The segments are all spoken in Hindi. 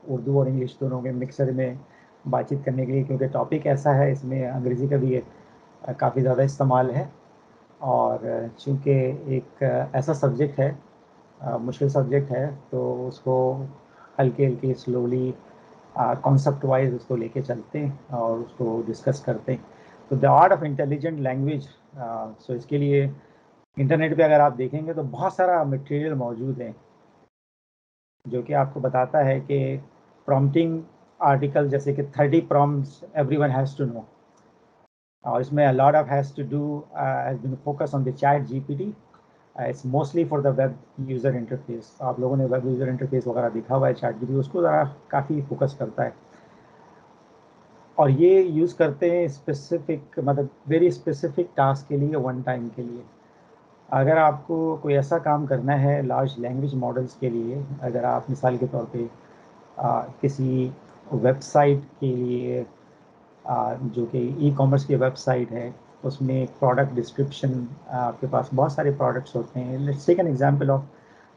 उर्दू और इंग्लिश दोनों के मिक्सर में बातचीत करने के लिए, क्योंकि टॉपिक ऐसा है, इसमें अंग्रेज़ी का भी काफ़ी ज़्यादा इस्तेमाल है। और चूँकि एक ऐसा सब्जेक्ट है, मुश्किल सब्जेक्ट है, तो उसको हल्के हल्के स्लोली कॉन्सेप्ट वाइज उसको लेके चलते हैं और उसको डिस्कस करते हैं। तो the art of intelligent language, so इसके लिए इंटरनेट पे अगर आप देखेंगे तो बहुत सारा मटेरियल मौजूद है जो कि आपको बताता है कि प्रॉम्प्टिंग आर्टिकल, जैसे कि 30 prompts everyone has to know, और इसमें a lot of has to do has been focused on the chat GPT. It's mostly for the web user interface. आप लोगों ने वेब यूज़र इंटरफेस वगैरह देखा हुआ है, चैट जीपीटी उसको ज़रा काफ़ी फोकस करता है, और ये यूज़ करते हैं स्पेसिफिक, मतलब वेरी स्पेसिफिक टास्क के लिए, वन टाइम के लिए। अगर आपको कोई ऐसा काम करना है लार्ज लैंग्वेज मॉडल्स के लिए, अगर आप मिसाल के तौर पे किसी वेबसाइट के लिए, जो कि ई कॉमर्स की वेबसाइट है, उसमें प्रोडक्ट डिस्क्रिप्शन, आपके पास बहुत सारे प्रोडक्ट्स होते हैं। Let's take an example of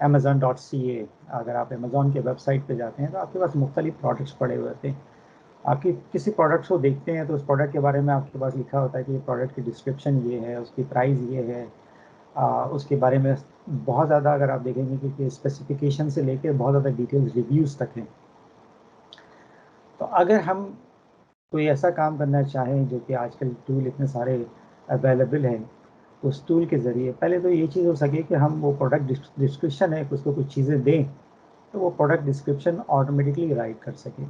amazon.ca। अगर आप अमेज़ॉन के वेबसाइट पे जाते हैं तो आपके पास मुख्तलिफ प्रोडक्ट्स पड़े हुए होते हैं। आपकी किसी प्रोडक्ट्स को देखते हैं तो उस प्रोडक्ट के बारे में आपके पास लिखा होता है कि ये प्रोडक्ट की डिस्क्रिप्शन ये है, उसकी प्राइस ये है, उसके बारे में बहुत ज़्यादा अगर आप देखेंगे कि स्पेसिफिकेशन से लेकर बहुत ज़्यादा डिटेल्स रिव्यूज़ तक हैं। तो अगर हम कोई ऐसा काम करना चाहें, जो कि आजकल टूल इतने सारे अवेलेबल हैं, तो उस टूल के ज़रिए पहले तो ये चीज़ हो सके कि हम वो प्रोडक्ट डिस्क्रिप्शन है, उसको कुछ चीज़ें दें तो वो प्रोडक्ट डिस्क्रिप्शन ऑटोमेटिकली राइट कर सके।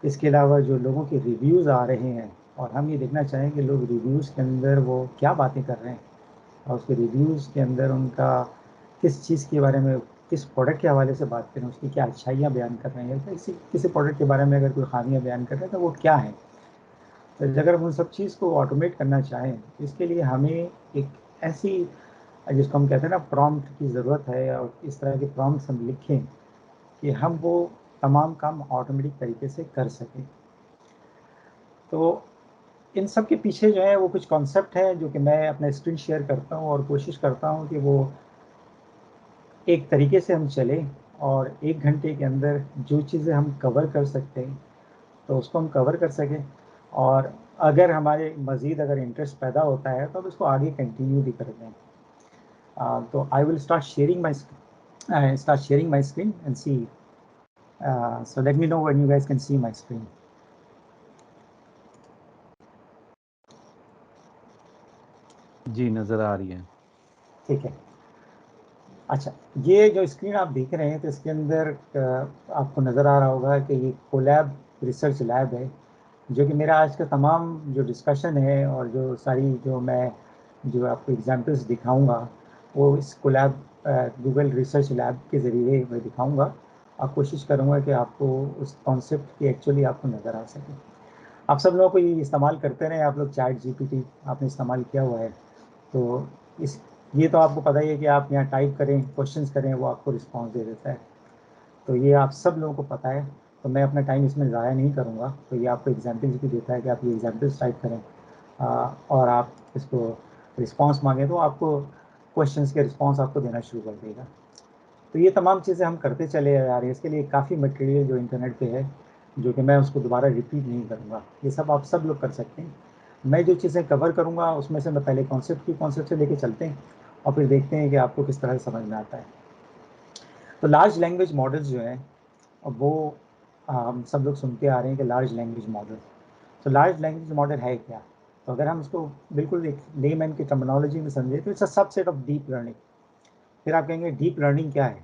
इसके अलावा जो लोगों के रिव्यूज़ आ रहे हैं, और हम ये देखना चाहें कि लोग रिव्यूज़ के अंदर वो क्या बातें कर रहे हैं, और उसके रिव्यूज़ के अंदर उनका किस चीज़ के बारे में, किस प्रोडक्ट के हवाले से बात करें, उसकी क्या अच्छाइयाँ बयान कर रहे हैं, किसी प्रोडक्ट के बारे में अगर कोई खामियाँ बयान कर रहे हैं तो वो क्या है। तो अगर हम उन सब चीज़ को ऑटोमेट करना चाहें, इसके लिए हमें एक ऐसी, जिसको हम कहते हैं ना, प्रॉम्प्ट की ज़रूरत है, और इस तरह के प्रॉम्प्ट्स हम लिखें कि हम वो तमाम काम ऑटोमेटिक तरीके से कर सकें। तो इन सब के पीछे जो है वो कुछ कॉन्सेप्ट है जो कि मैं अपना स्क्रीन शेयर करता हूँ और कोशिश करता हूँ कि वो एक तरीके से हम चलें, और 1 घंटे के अंदर जो चीज़ें हम कवर कर सकते हैं तो उसको हम कवर कर सकें, और अगर हमारे मज़ीद अगर इंटरेस्ट पैदा होता है तो अब इसको आगे कंटिन्यू भी कर दें। तो I will start sharing my screen and see. So let me know when you guys can see my screen. जी नज़र आ रही है। ठीक है। अच्छा, ये जो स्क्रीन आप देख रहे हैं तो इसके अंदर आपको नज़र आ रहा होगा कि ये कोलैब रिसर्च लैब है, जो कि मेरा आज का तमाम जो डिस्कशन है और जो सारी जो आपको एग्जांपल्स दिखाऊंगा, वो इस कोलैब गूगल रिसर्च लैब के ज़रिए मैं दिखाऊंगा, और कोशिश करूंगा कि आपको उस कॉन्सेप्ट की एक्चुअली आपको नज़र आ सके। आप सब लोगों को ये इस्तेमाल करते रहें, आप लोग चैट जीपीटी आपने इस्तेमाल किया हुआ है, तो इस ये तो आपको पता ही है कि आप यहाँ टाइप करें, क्वेश्चंस करें, वो आपको रिस्पॉन्स दे देता है। तो ये आप सब लोगों को पता है, तो मैं अपना टाइम इसमें ज़ाया नहीं करूँगा। तो ये आपको एग्जाम्पल्स भी देता है कि आप ये एग्जाम्पल्स टाइप करें, और आप इसको रिस्पॉन्स मांगें तो आपको क्वेश्चंस के रिस्पॉन्स आपको देना शुरू कर देगा। तो ये तमाम चीज़ें हम करते चले आ रहे हैं। इसके लिए काफ़ी मटेरियल जो इंटरनेट पे है, जो कि मैं उसको दोबारा रिपीट नहीं करूँगा, ये सब आप सब लोग कर सकते हैं। मैं जो चीज़ें कवर करूँगा उसमें से मैं पहले कॉन्सेप्ट से लेके चलते हैं, और फिर देखते हैं कि आपको किस तरह से समझ में आता है। तो लार्ज लैंग्वेज मॉडल्स जो हैं, वो हम सब लोग सुनते आ रहे हैं कि लार्ज लैंग्वेज मॉडल। तो लार्ज लैंग्वेज मॉडल है क्या? तो अगर हम इसको बिल्कुल एक लेमैन की टर्मिनोलॉजी में समझे तो it's a subset of deep learning. फिर आप कहेंगे डीप लर्निंग क्या है?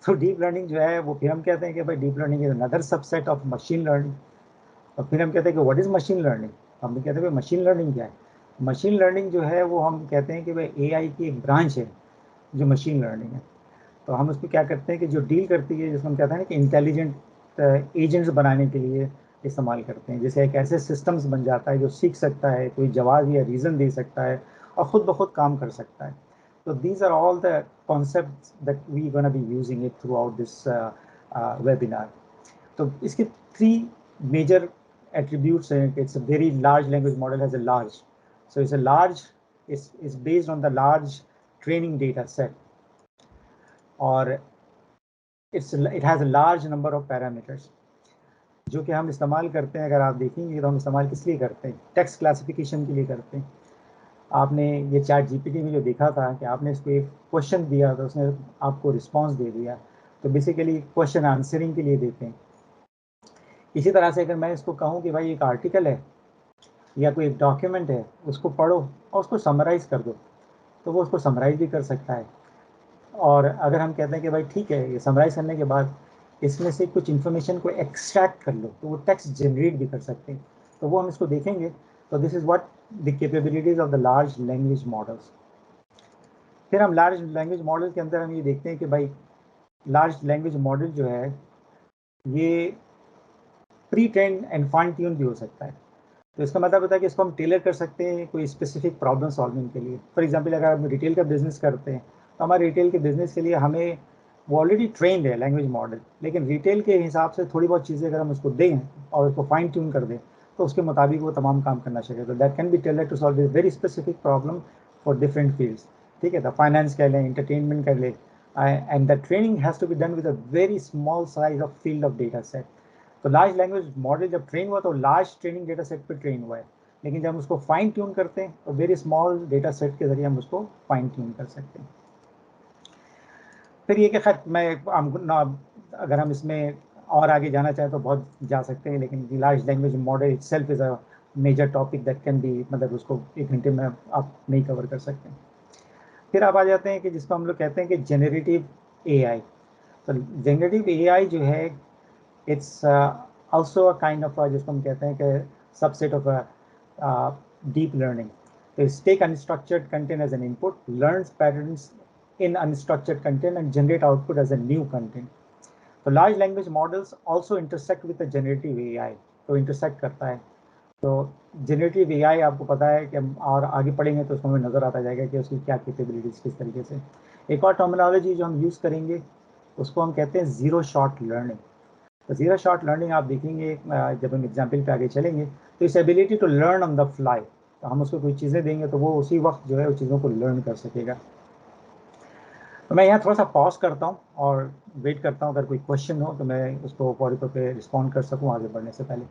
तो डीप लर्निंग जो है वो फिर हम कहते हैं कि भाई deep learning is another subset of machine learning. और फिर हम कहते हैं कि व्हाट इज मशीन लर्निंग? हम भी कहते हैं भाई मशीन लर्निंग क्या है? मशीन लर्निंग जो है वो हम कहते हैं कि भाई एआई की एक ब्रांच है जो मशीन लर्निंग है। तो हम उसको क्या करते हैं कि जो डील करती है, जिसको हम कहते हैं कि इंटेलिजेंट एजेंट्स बनाने के लिए इस्तेमाल करते हैं। जैसे एक ऐसे सिस्टम्स बन जाता है जो सीख सकता है, कोई जवाब या रीज़न दे सकता है, और ख़ुद ब खुद काम कर सकता है। तो these are all the concepts that we gonna be using it throughout this webinar. तो इसके 3 मेजर एट्रीब्यूट्स हैं कि it's a very large language model has a large, so it's a large, is based on the large training data set. और it has a large number of parameters जो कि हम इस्तेमाल करते हैं। अगर आप देखेंगे तो हम इस्तेमाल किस लिए करते हैं? टेक्स्ट क्लासिफिकेशन के लिए करते हैं। आपने ये चैट जीपीटी में जो देखा था कि आपने इसको एक क्वेश्चन दिया तो उसने आपको रिस्पांस दे दिया, तो बेसिकली क्वेश्चन आंसरिंग के लिए देते हैं। इसी तरह से अगर मैं इसको कहूँ कि भाई एक आर्टिकल है या कोई एक डॉक्यूमेंट है, उसको पढ़ो और उसको समराइज़ कर दो, तो वो उसको समराइज़ भी कर सकता है। और अगर हम कहते हैं कि भाई ठीक है, ये समराइज़ करने के बाद इसमें से कुछ इन्फॉर्मेशन को एक्सट्रैक्ट कर लो, तो वो टेक्स्ट जनरेट भी कर सकते हैं। तो वो हम इसको देखेंगे। तो this is what the capabilities of the large language models. फिर हम लार्ज लैंग्वेज मॉडल के अंदर हम ये देखते हैं कि भाई लार्ज लैंग्वेज मॉडल जो है ये pre train and fine tune भी हो सकता है। तो इसका मतलब होता है कि इसको हम टेलर कर सकते हैं कोई स्पेसिफिक प्रॉब्लम सॉल्विंग के लिए। फॉर एग्जांपल अगर हम रिटेल का बिजनेस करते हैं तो हमारे रिटेल के बिजनेस के लिए हमें वो ऑलरेडी ट्रेंड है लैंग्वेज मॉडल, लेकिन रिटेल के हिसाब से थोड़ी बहुत चीज़ें अगर हम उसको दें और उसको फाइन ट्यून कर दें तो उसके मुताबिक वो तमाम काम करना चाहिए। तो that can be tailor to solve a very specific problem for different fields. ठीक है, तो फाइनेंस कर लें, एंटरटेनमेंट कर लें, and the training has to be done with a very small size of field of data set. तो लार्ज लैंग्वेज मॉडल जब ट्रेन हुआ तो लार्ज ट्रेनिंग डेटा सेट पर ट्रेन हुआ है, लेकिन जब हम उसको फाइन ट्यून करते हैं तो वेरी स्मॉल डेटा सेट के जरिए हम उसको फाइन ट्यून कर सकते हैं। फिर ये कि खैर अगर हम इसमें और आगे जाना चाहें तो बहुत जा सकते हैं, लेकिन large language model itself is a major topic that can be, मतलब उसको 1 घंटे में आप नहीं कवर कर सकते। फिर आप आ जाते हैं कि जिसको हम लोग कहते हैं कि जेनरेटिव एआई। तो जेनरेटिव एआई जो है it's also a kind of जिसको हम कहते हैं कि सबसेट ऑफ डीप लर्निंग। तो it's take unstructured content as an input, learns patterns in unstructured content and generate output as a new content. तो large language models also intersect with the generative AI, तो intersect करता है। तो generative AI आपको पता है कि हम और आगे पढ़ेंगे तो उसको हमें नज़र आता जाएगा कि उसकी क्या कैपेबिलिटीज़ किस तरीके से। एक और टर्मिनोलॉजी जो हम यूज़ करेंगे उसको हम कहते हैं ज़ीरो शॉट लर्निंग। तो ज़ीरो शॉट लर्निंग आप देखेंगे जब हम एग्जाम्पल पे आगे चलेंगे तो इस ability to learn on the fly, तो हम उसको कोई चीज़ें देंगे तो वो उसी वक्त जो है उस चीज़ों को लर्न कर सकेगा। तो मैं यहाँ थोड़ा सा पॉज करता हूँ और वेट करता हूँ, अगर कोई क्वेश्चन हो तो मैं उसको फौरी तौर पे रिस्पॉन्ड कर सकूँ आगे बढ़ने से पहले।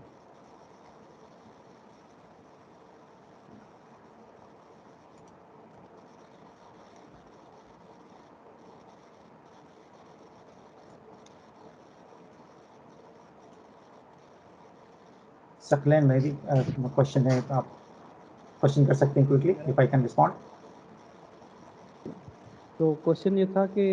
सकलैन में भी क्वेश्चन है तो आप क्वेश्चन कर सकते हैं quickly if I can respond. तो क्वेश्चन ये था कि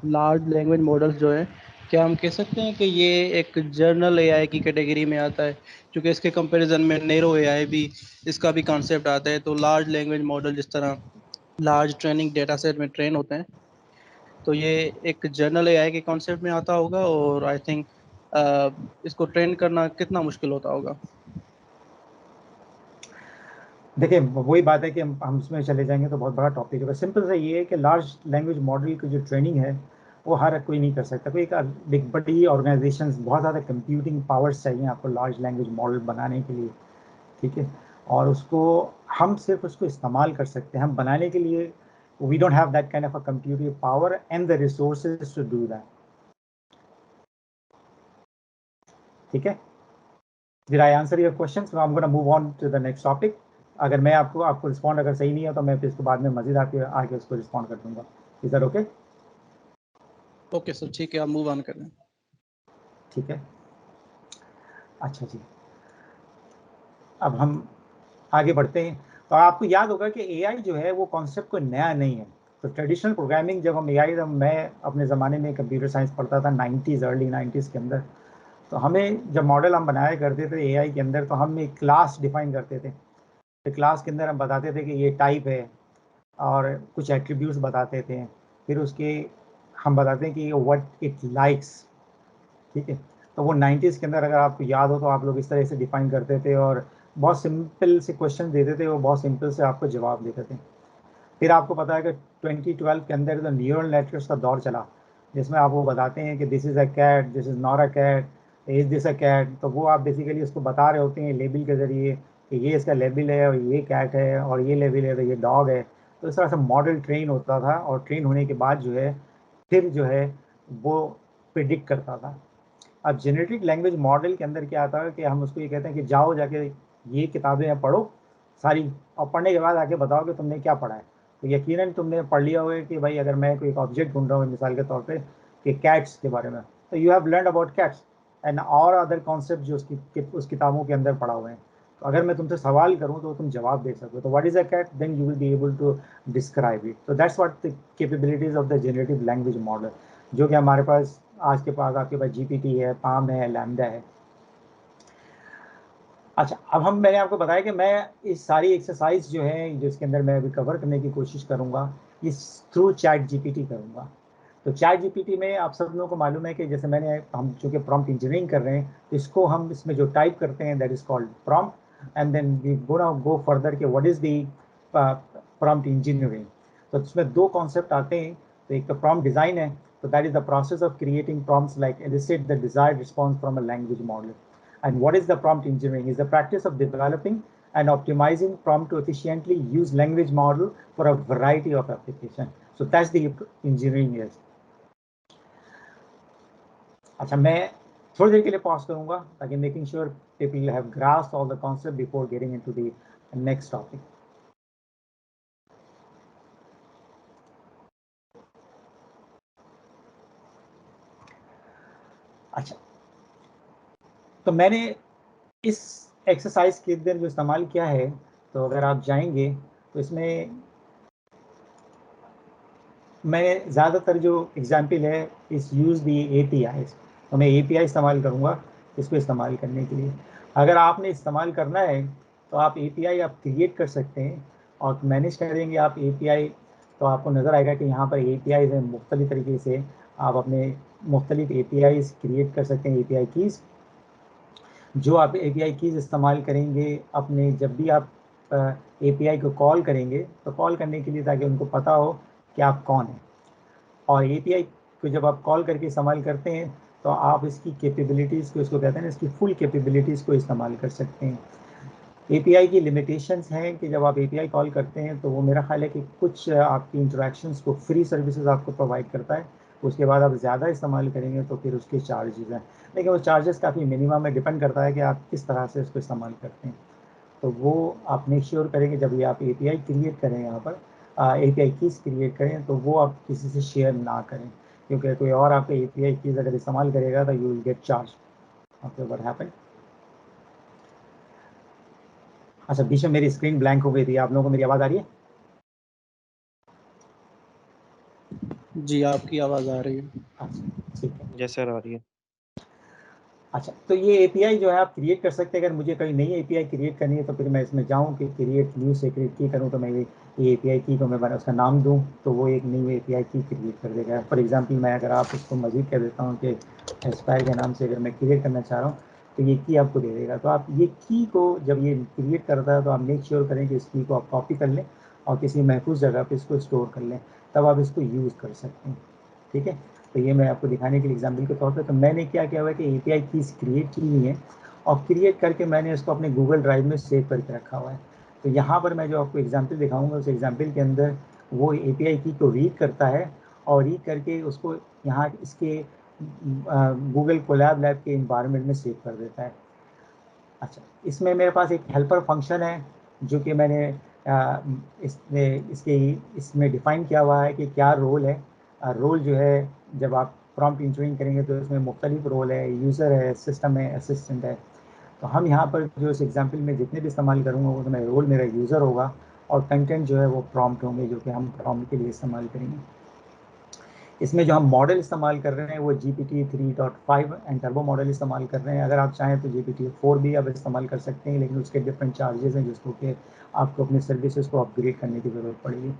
लार्ज लैंग्वेज मॉडल्स जो हैं, क्या हम कह सकते हैं कि ये एक जर्नल एआई की कैटेगरी में आता है, क्योंकि इसके कंपैरिजन में नैरो एआई भी, इसका भी कॉन्सेप्ट आता है। तो लार्ज लैंग्वेज मॉडल जिस तरह लार्ज ट्रेनिंग डेटा सेट में ट्रेन होते हैं, तो ये एक जर्नल एआई के कॉन्सेप्ट में आता होगा। और आई थिंक इसको ट्रेन करना कितना मुश्किल होता होगा। देखिए वही बात है कि हम उसमें चले जाएंगे तो बहुत बड़ा टॉपिक है। सिंपल सा ये है कि लार्ज लैंग्वेज मॉडल की जो ट्रेनिंग है वो हर कोई नहीं कर सकता। कोई एक बड़ी ऑर्गेनाइजेशन, बहुत ज़्यादा कंप्यूटिंग पावर्स चाहिए आपको लार्ज लैंग्वेज मॉडल बनाने के लिए। ठीक है, और उसको हम सिर्फ उसको इस्तेमाल कर सकते हैं, हम बनाने के लिए we don't have that kind of a computing power and the resources to do that. ठीक है, did I answer your question? So I am gonna move on to the next topic. अगर मैं आपको रिस्पॉन्ड अगर सही नहीं है तो मैं फिर इसके बाद में मजीद आगे उसको रिस्पॉन्ड कर दूंगा। Is that okay? Okay sir, ठीक है, आप मूव ऑन करें। ठीक है, अच्छा जी, अब हम आगे बढ़ते हैं। तो आपको याद होगा कि एआई जो है वो कॉन्सेप्ट कोई नया नहीं है। तो ट्रेडिशनल प्रोग्रामिंग जब हम एआई, जब मैं अपने ज़माने में कंप्यूटर साइंस पढ़ता था 90s, अर्ली 90s के अंदर, तो हमें जब मॉडल हम बनाया करते थे एआई के अंदर तो हम एक क्लास डिफाइन करते थे। तो क्लास के अंदर हम बताते थे कि ये टाइप है और कुछ एट्रीब्यूट्स बताते थे। फिर उसके हम बताते हैं कि व्हाट इट लाइक्स। ठीक है, तो वो 90s के अंदर अगर आपको याद हो तो आप लोग इस तरह से डिफाइन करते थे और बहुत सिंपल से क्वेश्चन देते थे, वो बहुत सिंपल से आपको जवाब देते थे। फिर आपको पता है कि 2012 के अंदर तो न्यूरल नेटवर्क्स का दौर चला, जिसमें आप वो बताते हैं कि this is a cat, this is not a cat, is this a cat. तो वो आप बेसिकली उसको बता रहे होते हैं लेबल के ज़रिए कि ये इसका लेबल है और ये कैट है और ये लेबल है तो ये डॉग है। तो इस तरह से मॉडल ट्रेन होता था और ट्रेन होने के बाद जो है फिर जो है वो प्रिडिक्ट करता था। अब जेनेटिक लैंग्वेज मॉडल के अंदर क्या आता है कि हम उसको ये कहते हैं कि जाओ जाके ये किताबें पढ़ो सारी, और पढ़ने के बाद आके बताओ कि तुमने क्या पढ़ा है। तो यकीनन तुमने पढ़ लिया होगा कि भाई अगर मैं कोई एक ऑब्जेक्ट ढूंढ रहा हूँ मिसाल के तौर पे कि कैट्स के बारे में, तो you have learn about cats and और अदर कॉन्सेप्ट जो उस किताबों के अंदर पढ़ा हुए हैं। तो अगर मैं तुमसे सवाल करूं तो तुम जवाब दे सको, तो what is a cat, then you will be able to describe it. तो that's what the capabilities of the generative language model, जो कि हमारे पास आज के पास आपके पास जीपीटी है, पाम है, लैम्डा है। अच्छा, अब मैंने आपको बताया कि मैं इस सारी एक्सरसाइज जो है जिसके अंदर मैं अभी कवर करने की कोशिश करूंगा इस थ्रू चैट जीपीटी करूंगा। तो चैट जीपीटी में आप सब लोगों को मालूम है कि जैसे हम चूँकि प्रॉम्प्ट इंजीनियरिंग कर रहे हैं, तो इसको हम इसमें जो टाइप करते हैं that is called prompt, and then we go further कि what is the prompt engineering. तो इसमें दो कॉन्सेप्ट आते हैं। तो एक तो प्रॉम्प्ट डिजाइन है, तो that is the process of creating prompts like elicit the desired response from a language model. And what is the prompt engineering? Is the practice of developing and optimizing prompt to efficiently use language model for a variety of application. So that's the engineering is. अच्छा, मैं थोड़ी देर के लिए पॉज करूंगा ताकि making sure people have grasped all the concept before getting into the next topic. अच्छा, तो मैंने इस एक्सरसाइज के अंदर जो इस्तेमाल किया है, तो अगर आप जाएंगे तो इसमें मैं ज़्यादातर जो एग्जाम्पल है इस यूज़ दी API, तो मैं API इस्तेमाल करूँगा इसको इस्तेमाल करने के लिए। अगर आपने इस्तेमाल करना है तो आप API आप क्रिएट कर सकते हैं और मैनेज करेंगे आप API, तो आपको नज़र आएगा कि यहाँ पर APIs हैं, मुख्तलिफ तरीके से आप अपने मुख्तलिफ APIs क्रिएट कर सकते हैं। API कीज़ जो आप API कीज़ इस्तेमाल करेंगे अपने जब भी आप API को कॉल करेंगे, तो कॉल करने के लिए ताकि उनको पता हो कि आप कौन हैं। और API को जब आप कॉल करके इस्तेमाल करते हैं तो आप इसकी कैपेबिलिटीज़ को, इसको कहते हैं ना, इसकी फुल कैपेबिलिटीज़ को इस्तेमाल कर सकते हैं। API की लिमिटेशंस हैं कि जब आप API कॉल करते हैं तो वो मेरा ख्याल है कि कुछ आपकी इंटरेक्शंस को फ्री सर्विसेज आपको प्रोवाइड करता है, उसके बाद आप ज़्यादा इस्तेमाल करेंगे तो फिर उसके चार्जेस हैं, लेकिन वो चार्जेस काफ़ी मिनिमम में डिपेंड करता है कि आप किस तरह से उसको इस्तेमाल करते हैं। तो वो आप मेक श्योर करेंगे जब भी आप API क्रिएट करें, यहाँ पर API कीज़ क्रिएट करें तो वो आप किसी से शेयर ना करें, क्योंकि कोई और आपका API कीज़ अगर इस्तेमाल करेगा तो you will get charge. Okay, what happen? अच्छा, बीच में मेरी स्क्रीन ब्लैंक हो गई थी। आप लोगों को मेरी आवाज़ आ रही है? जी, आपकी आवाज़ आ रही है। अच्छा, ठीक है। जैसे आ रही है। अच्छा, तो ये API जो है आप क्रिएट कर सकते हैं। अगर मुझे कोई नई API क्रिएट करनी है तो फिर मैं इसमें जाऊँ कि क्रिएट न्यू सेक्रेट की करूँ, तो मैं ये API की को मैं बना उसका नाम दूँ तो वो एक न्यू API की क्रिएट कर देगा। फॉर एग्जांपल मैं अगर आप इसको मज़ीद कह देता हूँ कि एस्पायर के नाम से अगर मैं क्रिएट करना चाह रहा हूँ तो ये की आपको दे देगा। तो आप ये की को जब ये क्रिएट करता है तो आप मेक श्योर करें कि इस की को आप कॉपी कर लें और किसी महफूज जगह पर इसको स्टोर कर लें, तब आप इसको यूज़ कर सकते हैं। ठीक है, तो ये मैं आपको दिखाने के लिए एग्जाम्पल के तौर पे, तो मैंने क्या किया हुआ है कि API कीज़ क्रिएट की हुई है और क्रिएट करके मैंने इसको अपने गूगल ड्राइव में सेव करके रखा हुआ है। तो यहाँ पर मैं जो आपको एग्जाम्पल दिखाऊंगा उस एग्जाम्पल के अंदर वो API की को रीड करता है और रीड करके उसको यहाँ इसके गूगल कोलैब लैब के इन्वायरमेंट में सेव कर देता है। अच्छा, इसमें मेरे पास एक हेल्पर फंक्शन है जो कि मैंने इसमें डिफ़ाइन किया हुआ है कि क्या रोल है। रोल जो है जब आप प्रॉम्प्ट इंजीनियरिंग करेंगे तो इसमें मुख्तलिफ रोल है, यूज़र है, सिस्टम है, असिस्टेंट है। तो हम यहाँ पर जो इस एग्जाम्पल में जितने भी इस्तेमाल करूँगा वो तो मैं रोल मेरा यूज़र होगा और कंटेंट जो है वो प्रॉम्प्ट होंगे जो कि हम प्रॉम्प्ट के लिए इस्तेमाल करेंगे। इसमें जो हम मॉडल इस्तेमाल कर रहे हैं वो GPT 3.5 एंड टर्बो मॉडल इस्तेमाल कर रहे हैं। अगर आप चाहें तो GPT 4 भी आप इस्तेमाल कर सकते हैं, लेकिन उसके डिफरेंट चार्जेस हैं जिसको कि आपको अपनी सर्विसेज को अपग्रेड करने की ज़रूरत पड़ेगी।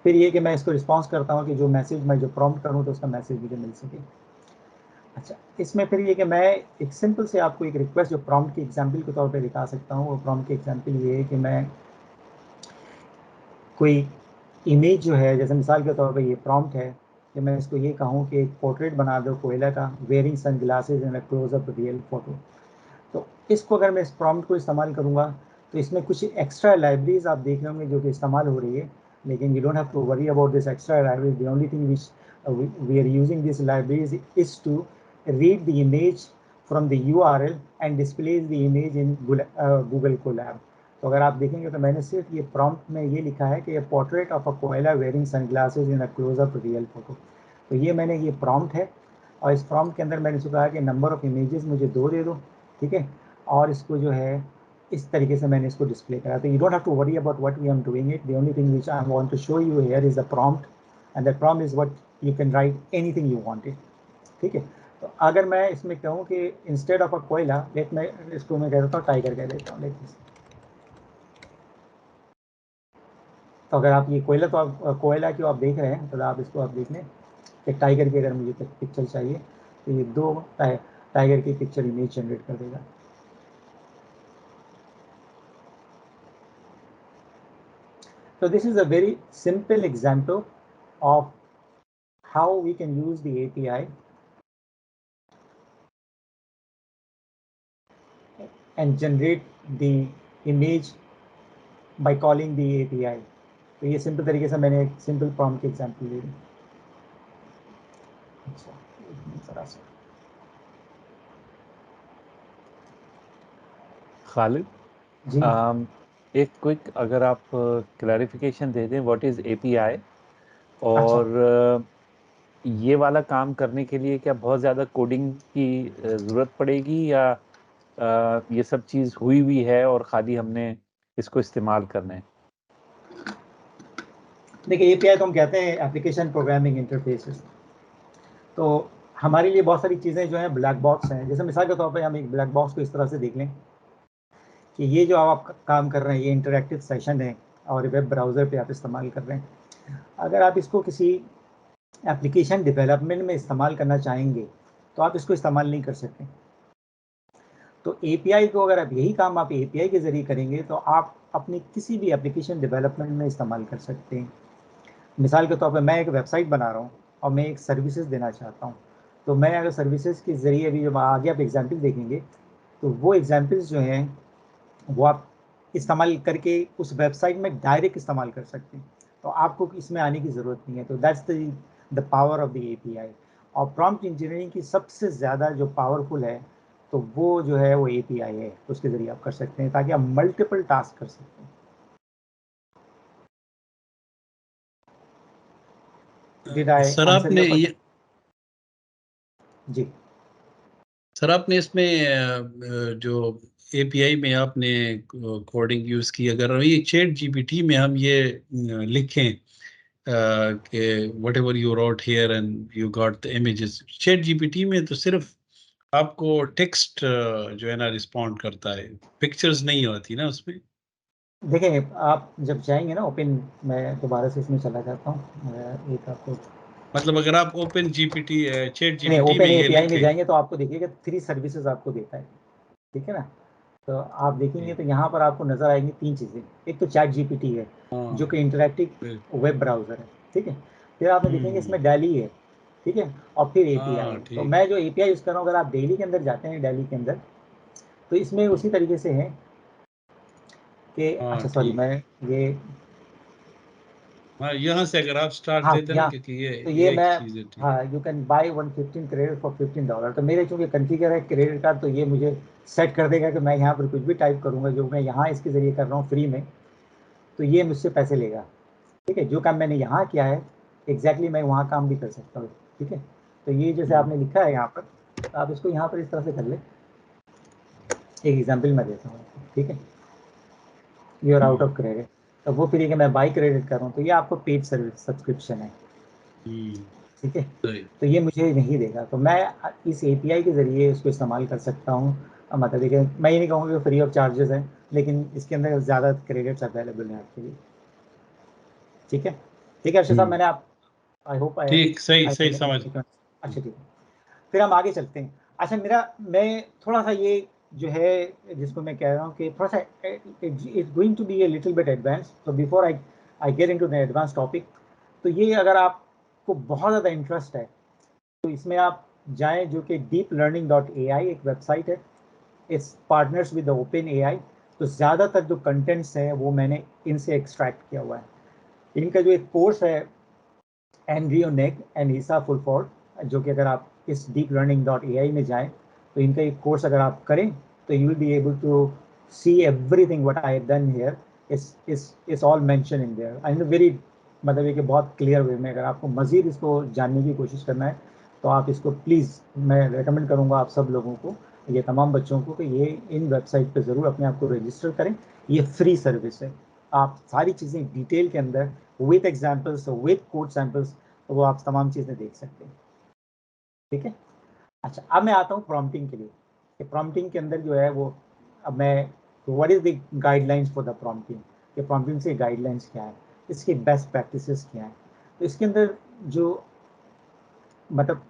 फिर ये कि मैं इसको रिस्पॉन्स करता हूँ कि जो मैसेज मैं जो प्रॉम्प्ट करूँ तो उसका मैसेज मुझे मिल सके। अच्छा, इसमें फिर ये कि मैं एक सिंपल से आपको एक रिक्वेस्ट जो प्रॉम्प्ट की एग्जाम्पल के तौर पर दिखा सकता हूँ। वो प्रॉम्प्ट की एग्जाम्पल ये है कि मैं कोई इमेज जो है, जैसे मिसाल के तौर पे ये प्रॉम्प्ट है कि मैं इसको ये कहूँ कि एक पोर्ट्रेट बना दो कोयला का wearing sunglasses and a closeup real photo. तो इसको अगर मैं इस प्रॉम्प्ट को इस्तेमाल करूँगा तो इसमें कुछ एक्स्ट्रा लाइब्रेरीज आप देख रहे होंगे जो कि इस्तेमाल हो रही है, लेकिन you don't have to worry about this extra library. The only thing which we are using these libraries is to read the image from the URL and displays the image in Google Colab. तो अगर आप देखेंगे तो मैंने सिर्फ ये प्रॉम्प्ट में ये लिखा है कि पोर्ट्रेट ऑफ अ कोयला वेयरिंग सनग्लासेस इन अ क्लोजअप रियल फोटो। तो ये मैंने ये प्रॉम्प्ट है और इस प्रॉम्प्ट के अंदर मैंने इसको कहा कि नंबर ऑफ इमेजेस मुझे 2 दे दो, ठीक है, और इसको जो है इस तरीके से मैंने इसको डिस्प्ले करा। तो you don't have to worry about what we am doing it, the only thing which I want to show you here is the prompt and that prompt is what you can write anything you want it, ठीक है। तो अगर मैं इसमें कहूँ कि इंस्टेड ऑफ अ कोयला, लेट मैं इसको मैं कह देता हूँ टाइगर कह देता हूँ, लेट दिस। तो अगर आप ये कोयला तो आप कोयला क्यों आप देख रहे हैं, तो आप इसको आप देख लें कि टाइगर की अगर मुझे पिक्चर चाहिए तो ये 2 टाइगर की पिक्चर इमेज जनरेट कर देगा। So this is a very simple example of how we can use the API and generate the image by calling the API. तो ये सिंपल तरीके से मैंने एक सिंपल प्रॉम्प्ट की एग्जांपल ली। खालिद जी एक क्विक अगर आप क्लैरिफिकेशन दे दें व्हाट इज एपीआई, अच्छा, और ये वाला काम करने के लिए क्या बहुत ज़्यादा कोडिंग की ज़रूरत पड़ेगी या ये सब चीज़ हुई हुई है और खाली हमने इसको इस्तेमाल करना है? देखिए एपीआई तो हम कहते हैं एप्लीकेशन प्रोग्रामिंग इंटरफेसेस। तो हमारे लिए बहुत सारी चीज़ें जो हैं ब्लैक बॉक्स हैं। जैसे मिसाल के तौर पे हम एक ब्लैक बॉक्स को इस तरह से देख लें कि ये जो आप काम कर रहे हैं ये इंटरैक्टिव सेशन है और वेब ब्राउज़र पे आप इस्तेमाल कर रहे हैं। अगर आप इसको किसी एप्लीकेशन डेवलपमेंट में इस्तेमाल करना चाहेंगे तो आप इसको इस्तेमाल नहीं कर सकते। तो एपीआई को अगर आप यही काम आप एपीआई के ज़रिए करेंगे तो आप अपनी किसी भी एप्लीकेशन डेवलपमेंट में इस्तेमाल कर सकते हैं। मिसाल के तौर पे मैं एक वेबसाइट बना रहा हूँ और मैं एक सर्विसेज देना चाहता हूँ, तो मैं अगर सर्विसेज के ज़रिए अभी जब आगे आप एग्जाम्पल देखेंगे तो वो एग्जाम्पल्स जो हैं वो आप इस्तेमाल करके उस वेबसाइट में डायरेक्ट इस्तेमाल कर सकते हैं। तो आपको इसमें आने की ज़रूरत नहीं है। तो that's the power of the API. और प्रॉम्प्ट इंजीनियरिंग की सबसे ज़्यादा जो पावरफुल है तो वो जो है वो एपीआई है, उसके ज़रिए आप कर सकते हैं ताकि आप मल्टीपल टास्क कर सकते हैं। Did I सर answer आपने your question? ये जी सर आपने इसमें जो एपीआई में आपने कोडिंग यूज की, अगर ये चैट जीपीटी में हम ये लिखें कि what ever you wrote here and you got the images, chat GPT में तो सिर्फ आपको टेक्स्ट जो है ना रिस्पॉन्ड करता है, पिक्चर्स नहीं होती ना उसमें। देखें, आप जब जाएंगे ना ओपन, मैं दोबारा से इसमें चला जाता हूँ एक आपको, मतलब अगर आप ओपन जीपीटी चैट नहीं जीपीटी ओपन में ये एपीआई में लिखें। जाएंगे तो आपको देखिएगा 3 सर्विसेज आपको देता है, ठीक है ना। तो आप देखेंगे तो यहाँ पर आपको नज़र आएंगी 3 चीज़ें। एक तो चैट जीपीटी है जो कि इंटरैक्टिव वेब ब्राउज़र है, ठीक है। फिर आपने देखेंगे इसमें डेली है, ठीक है, और फिर एपीआई हाँ है। तो ठीक। मैं जो एपीआई यूज़ कर रहा हूँ, अगर आप डेली के अंदर जाते हैं डेली के अंदर तो इसमें उसी तरीके से है कि हाँ अच्छा सॉरी ठीक। मैं ये, हाँ यहाँ से अगर आप स्टार्ट हाँ देते ना, यहाँ, क्योंकि तो ये ये एक मैं, चीज़ है। ठीक। हाँ you can buy 115 credit for $15। तो मेरे चूंकि कन्फिगर है क्रेडिट कार्ड तो ये मुझे सेट कर देगा कि मैं यहाँ पर कुछ भी टाइप करूँगा जो मैं यहाँ इसके ज़रिए कर रहा हूँ फ्री में, तो ये मुझसे पैसे लेगा, ठीक है। जो काम मैंने यहाँ किया है एग्जैक्टली मैं वहाँ काम भी कर सकता हूँ, ठीक है। तो ये जैसे आपने लिखा है यहाँ पर, तो आप इसको यहाँ पर इस तरह से कर ले। एक एग्जाम्पल मैं देता हूँ, ठीक है, you are out of credit, तो वो फिर मैं बाई क्रेडिट कर रहा हूँ तो ये आपको पेड सर्विस सब्सक्रिप्शन है, ठीक है। सही। तो ये मुझे नहीं देगा, तो मैं इस एपीआई के ज़रिए इसको इस्तेमाल कर सकता हूँ। मतलब देखिए मैं ये नहीं कहूँगा कि फ्री ऑफ चार्जेस है, लेकिन इसके अंदर ज़्यादा क्रेडिट्स अवेलेबल हैं आपके लिए, ठीक है। ठीक है अर्षद साहब, मैंने आप, आई होप आई ठीक, सही आई सही समझ। अच्छा ठीक है। फिर हम आगे चलते हैं। अच्छा मैं थोड़ा सा ये जो है जिसको मैं कह रहा हूँ कि थोड़ा सा it's going to be a little bit advance, तो before I get into the advance topic, तो ये अगर आपको बहुत ज़्यादा इंटरेस्ट है तो इसमें आप जाएं, जो कि deeplearning.ai एक वेबसाइट है, इस पार्टनर्स विद ओपन एआई। तो ज़्यादातर जो कंटेंट्स हैं वो मैंने इनसे एक्सट्रैक्ट किया हुआ है। इनका जो एक कोर्स है एनरियोनेक एंड ईसा फुलफोर्ड, जो कि अगर आप इस deeplearning.ai में जाएं तो इनका एक कोर्स अगर आप करें तो you will be able to see everything what I have done here is all mention in there and very, मतलब ये कि बहुत क्लियर वे में। अगर आपको मज़ीद इसको जानने की कोशिश करना है तो आप इसको प्लीज़, मैं रेकमेंड करूँगा आप सब लोगों को, ये तमाम बच्चों को, कि ये इन वेबसाइट पे ज़रूर अपने आप को रजिस्टर करें। ये फ्री सर्विस है, आप सारी चीज़ें डिटेल के अंदर with examples with code samples, तो वो आप तमाम चीज़ें देख सकते हैं। ठीक है, अच्छा अब मैं आता हूँ प्रॉम्प्टिंग के लिए कि प्रॉम्प्टिंग के अंदर जो है वो, अब मैं, what is the guidelines for the prompting, कि प्रॉम्प्टिंग से गाइडलाइंस क्या है, इसकी बेस्ट प्रैक्टिसेस क्या है। तो इसके अंदर जो, मतलब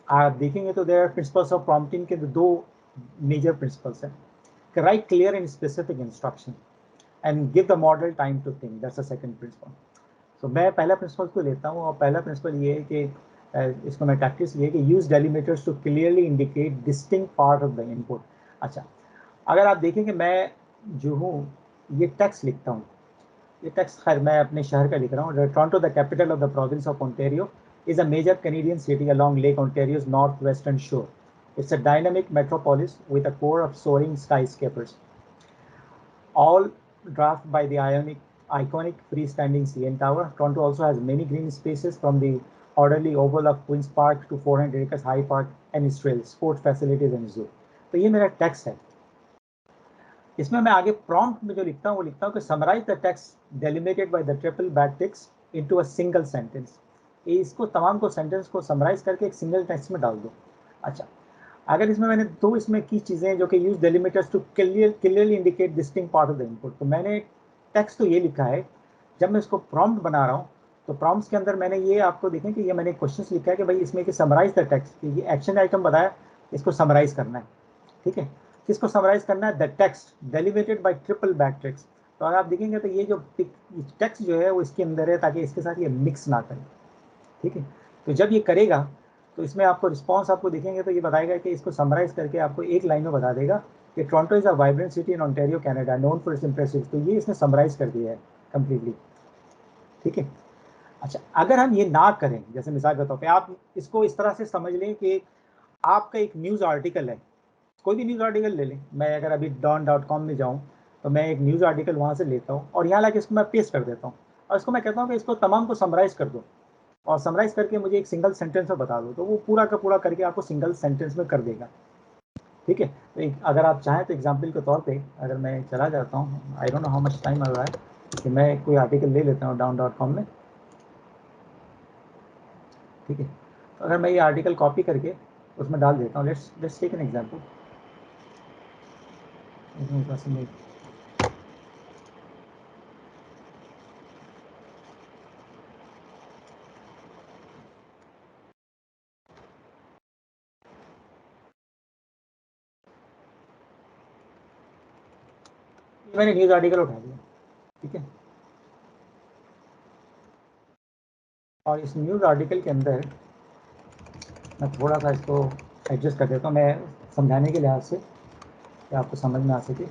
आप देखेंगे तो there are principles of prompting के दो मेजर प्रिंसिपल्स हैं, कि write clear and specific instruction and give the model time to think, that's the second principle. तो मैं पहला प्रिंसिपल को लेता हूँ, और पहला प्रिंसिपल ये है कि इसको मैं प्रैक्टिस ये है कि use delimiters to clearly indicate distinct part of the input. अच्छा, अगर आप देखें कि मैं जो हूँ ये टेक्स्ट लिखता हूँ, ये टेक्स्ट खैर मैं अपने शहर का लिख रहा हूँ। Toronto, the capital of the province of Ontario, is a major Canadian city along Lake Ontario's northwestern shore. It's a dynamic metropolis with a core of soaring skyscrapers, all dwarfed by the iconic freestanding CN Tower. Toronto also has many green spaces, from the orderly oval of Queen's Park to 400 acres High Park and Israel, sport facilities and zoo. तो ये मेरा टेक्स्ट है। इसमें मैं आगे प्रॉम्प्ट में जो लिखता हूँ वो लिखता हूँ कि summarise the text delimited by the triple backticks into a single sentence. इसको तमाम को सेंटेंस को समराइज करके एक सिंगल टेक्स्ट में डाल दो। अच्छा, अगर इसमें मैंने दो इसमें की चीज़ें जो कि use delimiters to clearly indicate distinct part of the input, तो मैंने टेक्स्ट तो ये लिखा है। जब मैं इसको प्रॉम्प्ट बना रहा हूँ तो प्रॉम्प्ट्स के अंदर मैंने ये आपको देखें कि ये मैंने क्वेश्चन लिखा है कि भाई इसमें कि समराइज द टेक्स्ट, ये एक्शन आइटम बताया, इसको समराइज करना है। ठीक है, किसको समराइज करना है? The text delimited by triple backticks. तो अगर आप देखेंगे तो ये जो टेक्स्ट जो है वो इसके अंदर है, ताकि इसके साथ ये मिक्स ना करे। ठीक है, तो जब ये करेगा तो इसमें आपको रिस्पॉन्स आपको देखेंगे तो ये बताएगा कि इसको समराइज करके आपको एक लाइन में बता देगा कि Toronto is a vibrant city in Ontario Canada known for its impressive. तो ये इसने समराइज कर दिया है कंप्लीटली। ठीक है, अच्छा अगर हम ये ना करें, जैसे मिसाल के तौर पे आप इसको इस तरह से समझ लें कि आपका एक न्यूज़ आर्टिकल है, कोई भी न्यूज़ आर्टिकल ले लें। मैं अगर अभी don.com में जाऊँ तो मैं एक न्यूज़ आर्टिकल वहाँ से लेता हूँ और यहाँ लाके इसको मैं पेस्ट कर देता हूँ, और इसको मैं कहता हूँ कि इसको तमाम को समराइज कर दो और समराइज करके मुझे एक सिंगल सेंटेंस में बता दो, तो वो पूरा का पूरा करके आपको सिंगल सेंटेंस में कर देगा। ठीक है, तो अगर आप चाहें तो एग्जाम्पल के तौर पे अगर मैं चला जाता हूँ, आई don't know how much time लग रहा है, कि मैं कोई आर्टिकल ले लेता हूँ don.com में। ठीक है, तो अगर मैं ये आर्टिकल कॉपी करके उसमें डाल देता हूँ, लेट्स टेक एन एग्जाम्पल। मैंने न्यूज़ आर्टिकल उठा लिया। ठीक है, और इस न्यूज़ आर्टिकल के अंदर मैं थोड़ा सा इसको एडजस्ट कर देता हूँ, मैं समझाने के लिहाज से कि आपको समझ में आ सके।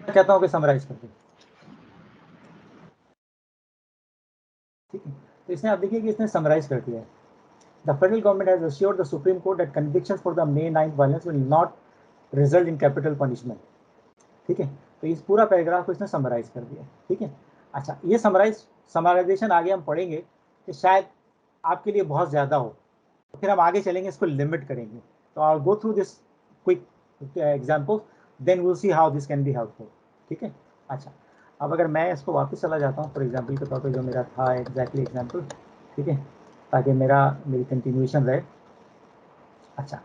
मैं कहता हूँ कि समराइज कर दो। ठीक है, तो इसने आप देखिए कि इसने समराइज कर दिया है। The federal government has assured the supreme court that convictions for the May 9th violence will not result in capital punishment. ठीक है, तो इस पूरा पैराग्राफ को इसने समराइज कर दिया। ठीक है, अच्छा ये समराइजेशन आगे हम पढ़ेंगे कि शायद आपके लिए बहुत ज़्यादा हो, तो फिर हम आगे चलेंगे, इसको लिमिट करेंगे। तो I go through this quick example, then will see how this can be helpful. ठीक है, अच्छा अब अगर मैं इसको वापस चला जाता हूँ फॉर एग्जाम्पल के तौर पर जो मेरा था एग्जैक्टली एग्जाम्पल। ठीक है, ताकि मेरी कंटिन्यूएशन रहे। अच्छा,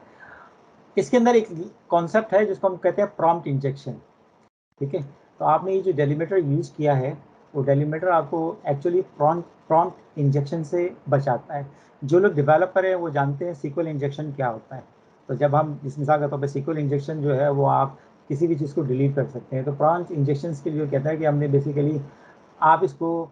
इसके अंदर एक कॉन्सेप्ट है जिसको हम कहते हैं प्रॉम्प्ट इंजेक्शन। ठीक है, तो आपने ये जो डेलीमीटर यूज़ किया है वो डेलीमीटर आपको एक्चुअली प्रॉम्प्ट इंजेक्शन से बचाता है। जो लोग डेवलपर हैं वो जानते हैं सीक्वल इंजेक्शन क्या होता है। तो जब हम इस मिसाल के तौर पे सीक्वल इंजेक्शन जो है वो आप किसी भी चीज़ को डिलीट कर सकते हैं। तो प्रॉम्प्ट इंजेक्शन के लिए कहता है कि हमने बेसिकली आप इसको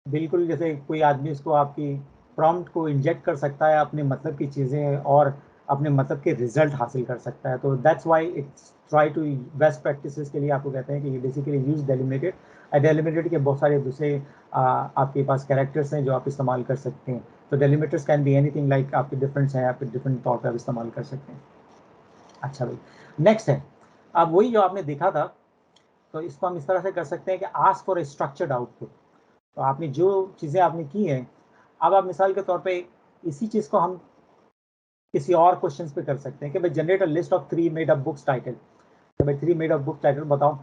बिल्कुल, जैसे कोई आदमी इसको आपकी प्रॉम्प्ट को इंजेक्ट कर सकता है अपने मतलब की चीज़ें और अपने मतलब के रिजल्ट हासिल कर सकता है। तो that's why it's try to best practices के लिए आपको कहते हैं कि ये बेसिकली यूज डेलिमिटेड। डेलिमिटेड के बहुत सारे दूसरे आपके पास कैरेक्टर्स हैं जो आप इस्तेमाल कर सकते हैं। तो delimiters can be anything like आपके डिफरेंस हैं, आपके डिफरेंट तौर पर आप इस्तेमाल कर सकते हैं। अच्छा भाई, नेक्स्ट है अब वही जो आपने देखा था, तो इसको हम इस तरह से कर सकते हैं कि ask for a structured output. तो आपने जो चीज़ें आपने की हैं, अब आप मिसाल के तौर पे इसी चीज़ को हम किसी और क्वेश्चंस पे कर सकते हैं कि भाई generate a list of 3 made up books title. तो भाई 3 मेड अप बुक टाइटल बताओ,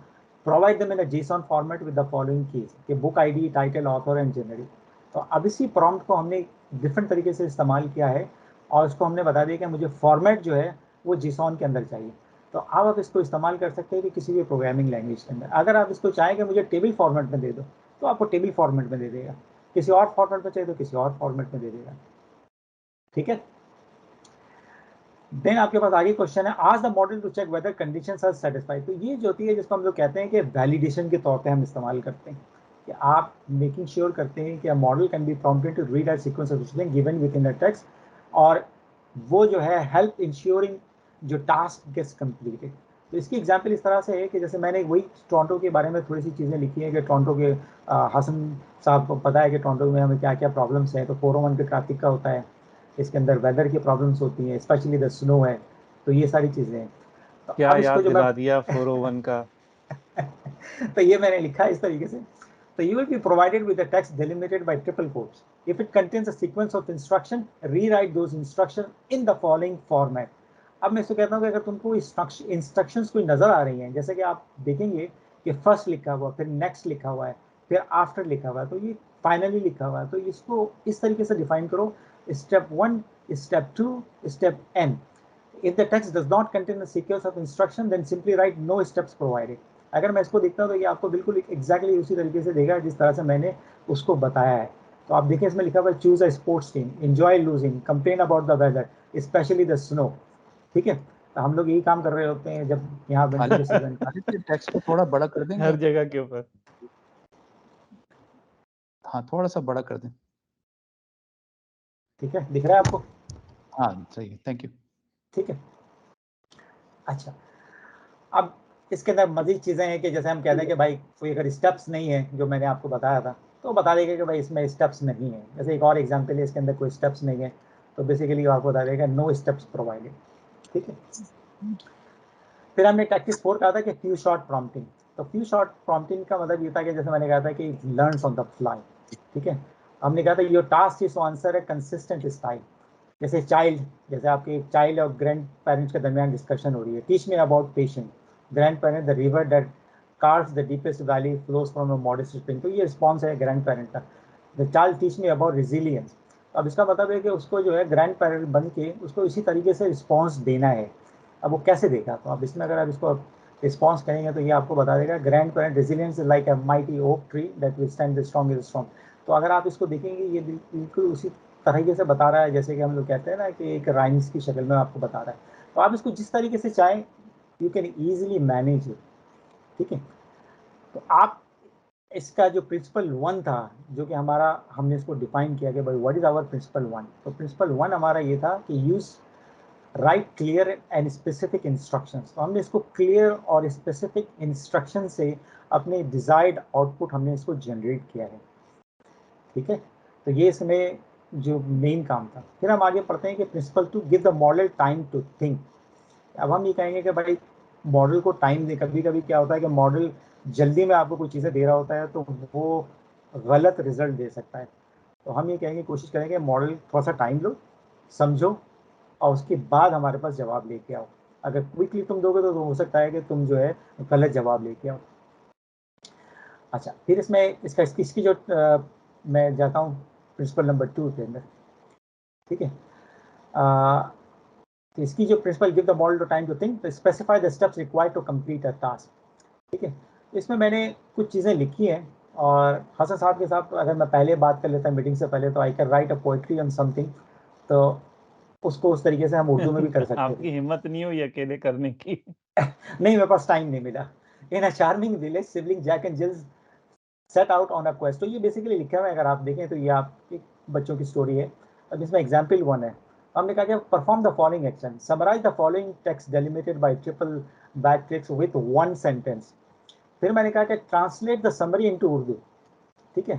provide them in a JSON format with the following keys कि book ID, title, author and general. तो अब इसी प्रॉम्प्ट को हमने डिफरेंट तरीके से इस्तेमाल किया है और उसको हमने बता दिया कि मुझे फॉर्मेट जो है वो जेसन के अंदर चाहिए। तो अब आप इसको इस्तेमाल कर सकते हैं कि किसी भी प्रोग्रामिंग लैंग्वेज के अंदर। अगर आप इसको चाहें कि मुझे टेबल फॉर्मेट में दे दो, तो आपको टेबल फॉर्मेट में दे देगा। किसी और फॉर्मेट में चाहिए तो किसी और फॉर्मेट में दे देगा। ठीक है। देन आपके पास आगे क्वेश्चन है, आज the model to check whether conditions are satisfied. तो ये जो होती है जिसको हम लोग कहते हैं कि वैलिडेशन के तौर पे हम इस्तेमाल करते हैं कि आप मेकिंग श्योर करते हैं कि model can be prompted to read a sequence of string given within the text, और वो जो है हेल्प इंश्योरिंग जो टास्क गेट्स कंप्लीटेड। तो इसकी एग्जांपल इस तरह से है कि जैसे मैंने वही टोरंटो के बारे में थोड़ी सी चीज़ें लिखी हैं कि टोरंटो के हसन साहब को पता है कि टोरंटो में हमें क्या क्या प्रॉब्लम्स हैं। तो 401 के ट्रैफिक का होता है, इसके अंदर वेदर की प्रॉब्लम्स होती हैं, स्पेशली द स्नो है। तो ये सारी चीज़ें हैं। तो क्या अब इसको याद जो मैं दिला दिया 401 का। तो ये मैंने लिखा है इस तरीके से। तो you will be provided with a text delimited by triple quotes. If it contains a sequence of instruction, rewrite those instructions in the following format. अब मैं इसको कहता हूँ कि अगर तुमको इंस्ट्रक्शंस कोई नजर आ रही हैं, जैसे कि आप देखेंगे कि फर्स्ट लिखा हुआ, फिर नेक्स्ट लिखा हुआ है, फिर आफ्टर लिखा हुआ है, तो ये फाइनली लिखा हुआ है, तो इसको इस तरीके से डिफाइन करो, step 1, step 2, step n. If the text does not contain a sequence of instruction, then simply write no steps provided. अगर मैं इसको देखता हूँ तो ये आपको बिल्कुल एग्जैक्टली उसी तरीके से देगा जिस तरह से मैंने उसको बताया है। तो आप देखिए इसमें लिखा हुआ है choose a sports team, enjoy losing, complain about the weather, specially the snow. ठीक है। तो हम लोग यही काम कर रहे होते हैं जब यहाँ विंटर के सीजन का। टेक्स्ट को थोड़ा बड़ा कर देंगे हर जगह के ऊपर। हाँ, थोड़ा सा बड़ा कर दें। ठीक है, दिख रहा है आपको? हाँ सही है, थैंक यू। ठीक है। अच्छा, अब इसके अंदर मजीद चीज़ें हैं कि जैसे हम कहते हैं कि भाई कोई अगर स्टेप्स नहीं है जो मैंने आपको बताया था, तो बता देगा कि भाई इसमें स्टेप्स नहीं है। जैसे एक और एग्जांपल है, इसके अंदर कोई स्टेप्स नहीं है, तो बेसिकली आपको बता देगा नो स्टेप्स प्रोवाइडेड। ठीक है। फिर हमने टैक्टिस 4 कहा था कि फ्यू शॉर्ट प्रॉम्प्टिंग। तो फ्यू शॉर्ट प्रॉम्प्टिंग का मतलब ये था कि जैसे मैंने कहा था कि लर्न्स ऑन द फ्लाई। ठीक है। हमने कहा था your task is to answer a consistent style. जैसे चाइल्ड, जैसे आपके चाइल्ड और ग्रैंड पेरेंट्स के दरमियान डिस्कशन हो रही है, teach me about patience, grand parent the river that carves the deepest valley flows from a modest spring. तो ये रिस्पॉन्स है ग्रैंड पेरेंट का। The child teach me about resilience. अब इसका मतलब है कि उसको जो है ग्रैंड पेरेंट बन के उसको इसी तरीके से रिस्पॉन्स देना है। अब वो कैसे देगा, तो अब इसमें अगर आप इसको रिस्पॉन्स करेंगे तो ये आपको बता देगा grand parent resilience is like a mighty oak tree that will stand the strong is strong. तो अगर आप इसको देखेंगे ये बिल्कुल उसी तरीके से बता रहा है जैसे कि हम लोग कहते हैं ना कि एक राइम्स की शक्ल में आपको बता रहा है। तो आप इसको जिस तरीके से चाहें you can easily manage it. ठीक है। तो आप इसका जो प्रिंसिपल 1 था, जो कि हमारा हमने इसको डिफाइन किया कि भाई व्हाट इज आवर प्रिंसिपल 1। तो प्रिंसिपल 1 हमारा ये था कि use right clear and specific instructions. तो हमने इसको क्लियर और स्पेसिफिक इंस्ट्रक्शन से अपने डिजायर्ड आउटपुट हमने इसको जनरेट किया है। ठीक है। तो ये इसमें जो मेन काम था। फिर हम आगे पढ़ते हैं कि principle 2, give the model time to think. अब हम ये कहेंगे कि भाई मॉडल को टाइम दे। कभी कभी क्या होता है कि मॉडल जल्दी में आपको कोई चीज़ें दे रहा होता है तो वो गलत रिजल्ट दे सकता है। तो हम ये कहेंगे, कोशिश करेंगे मॉडल थोड़ा सा टाइम लो, समझो, और उसके बाद हमारे पास जवाब लेके आओ। अगर क्विकली तुम दोगे तो हो सकता है कि तुम जो है गलत जवाब लेके आओ। अच्छा, फिर इसमें इसकी जो मैं जाता हूँ प्रिंसिपल नंबर 2 के अंदर। ठीक है। तो इसकी जो principle give the model to time to think, specify the steps required to complete a task. ठीक है। इसमें मैंने कुछ चीज़ें लिखी हैं और हसन साहब के साथ अगर मैं पहले बात कर लेता मीटिंग से पहले, तो I can write a poetry on something. तो उसको उस तरीके से हम उर्दू में भी कर सकते आपकी थे। हिम्मत नहीं हुई अकेले करने की। नहीं, मेरे पास टाइम नहीं मिला। In a charming village sibling Jack and Jill set out on a quest. तो ये बेसिकली लिखा हुआ है, अगर आप देखें तो ये आपके बच्चों की स्टोरी है। अब इसमें एग्जाम्पल 1 है, हमने कहा कि perform the following action, summarise the following text delimited by triple backticks with one sentence. फिर मैंने कहा कि translate the summary into Urdu, ठीक है।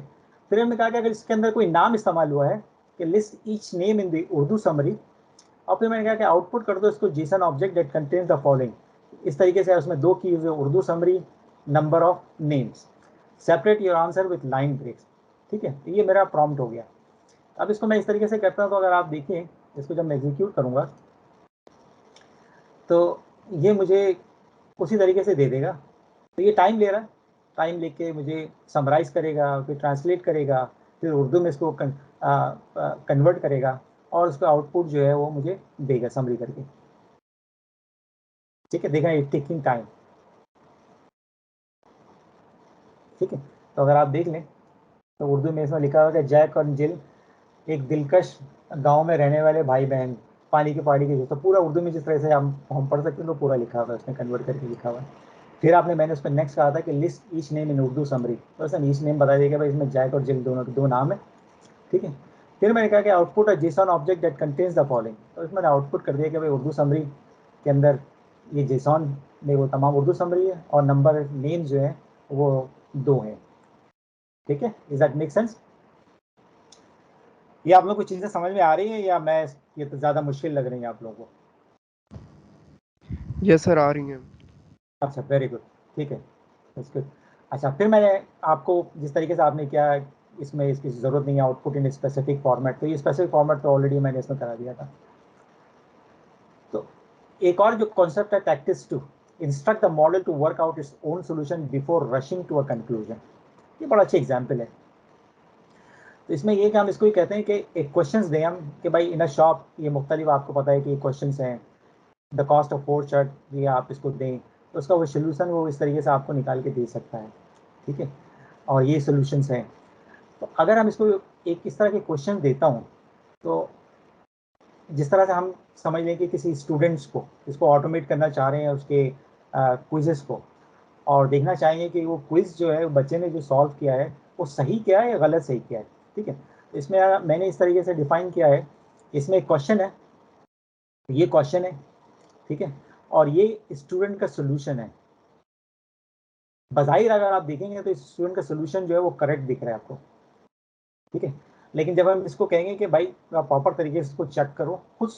फिर हमने कहा कि अगर इसके अंदर कोई नाम इस्तेमाल हुआ है कि list each name in the Urdu summary, और फिर मैंने कहा कि आउटपुट कर दो इसको JSON object that contains the following. इस तरीके से उसमें दो कीज है, Urdu summary, number of names, separate your answer with line breaks, ठीक है। ये मेरा प्रॉम्प्ट हो गया। अब इसको मैं इस तरीके से करता हूँ, तो अगर आप देखें इसको जब मैं एग्जीक्यूट करूँगा तो ये मुझे उसी तरीके से दे देगा। तो ये टाइम ले रहा है, टाइम लेके मुझे समराइज करेगा, फिर ट्रांसलेट करेगा, फिर उर्दू में इसको कन्वर्ट करेगा और उसका आउटपुट जो है वो मुझे देगा समरी करके, ठीक है। देखा इट टेकिंग टाइम, ठीक है। तो अगर आप देख लें तो उर्दू में इसमें लिखा हुआ है जैक और जिल एक दिलकश गांव में रहने वाले भाई बहन, पानी की पहाड़ी के, तो पूरा उर्दू में जिस तरह से हम पढ़ सकते हैं तो पूरा लिखा हुआ है, उसने कन्वर्ट करके लिखा हुआ है। फिर मैंने उस पर नेक्स्ट कहा था कि लिस्ट ईच नेम इन उर्दू समरी, तो उसने ईच नेम बता दिया भाई इसमें जैक और जिल दोनों के दो नाम है, ठीक है। फिर मैंने कहा कि आउटपुट है Jason object that contains the following, तो इसमें आउटपुट कर दिया कि भाई उर्दू समरी के अंदर ये जेसन में वो तमाम उर्दू समरी है और नंबर नेम जो है वो 2 है, ठीक है। Is that make sense? ये आप लोग को चीजें समझ में आ रही हैं या मैं ये तो ज्यादा मुश्किल लग रही है आप लोगों को? यस सर, आ रही हैं। अच्छा, वेरी गुड, ठीक है, दैट्स गुड। अच्छा, फिर मैंने आपको जिस तरीके से आपने किया इसमें इसकी जरूरत नहीं है आउटपुट इन स्पेसिफिक फॉर्मेट, तो ये स्पेसिफिक फॉर्मेट तो ऑलरेडी मैंने इसमें करा दिया था। तो एक और जो कॉन्सेप्ट है practice to instruct the model to work out its own solution before rushing to a conclusion, ये बड़ा अच्छा एग्जाम्पल है। तो इसमें ये कि हम इसको ही कहते हैं कि एक क्वेश्चंस दें हम कि भाई इन अ शॉप, ये मुख्तलिफ आपको पता है कि क्वेश्चंस हैं, द कॉस्ट ऑफ 4 शर्ट, ये आप इसको दें तो उसका वो सोल्यूशन वो इस तरीके से आपको निकाल के दे सकता है, ठीक है। और ये सोल्यूशंस हैं। तो अगर हम इसको एक इस तरह के क्वेश्चन देता हूँ तो जिस तरह से हम समझ लें कि किसी स्टूडेंट्स को इसको ऑटोमेट करना चाह रहे हैं उसके क्विजेस को, और देखना चाहेंगे कि वो क्विज जो है बच्चे ने जो सॉल्व किया है वो सही किया है या गलत सही किया है, ठीक है। तो इसमें मैंने इस तरीके से डिफाइन किया है, इसमें एक क्वेश्चन है, ये क्वेश्चन है, ठीक है, और ये स्टूडेंट का सोल्यूशन है। बज़ाहिर अगर आप देखेंगे तो स्टूडेंट का सोल्यूशन जो है वो करेक्ट दिख रहा है आपको, ठीक है। लेकिन जब हम इसको कहेंगे कि भाई प्रॉपर तरीके से इसको चेक करो, खुद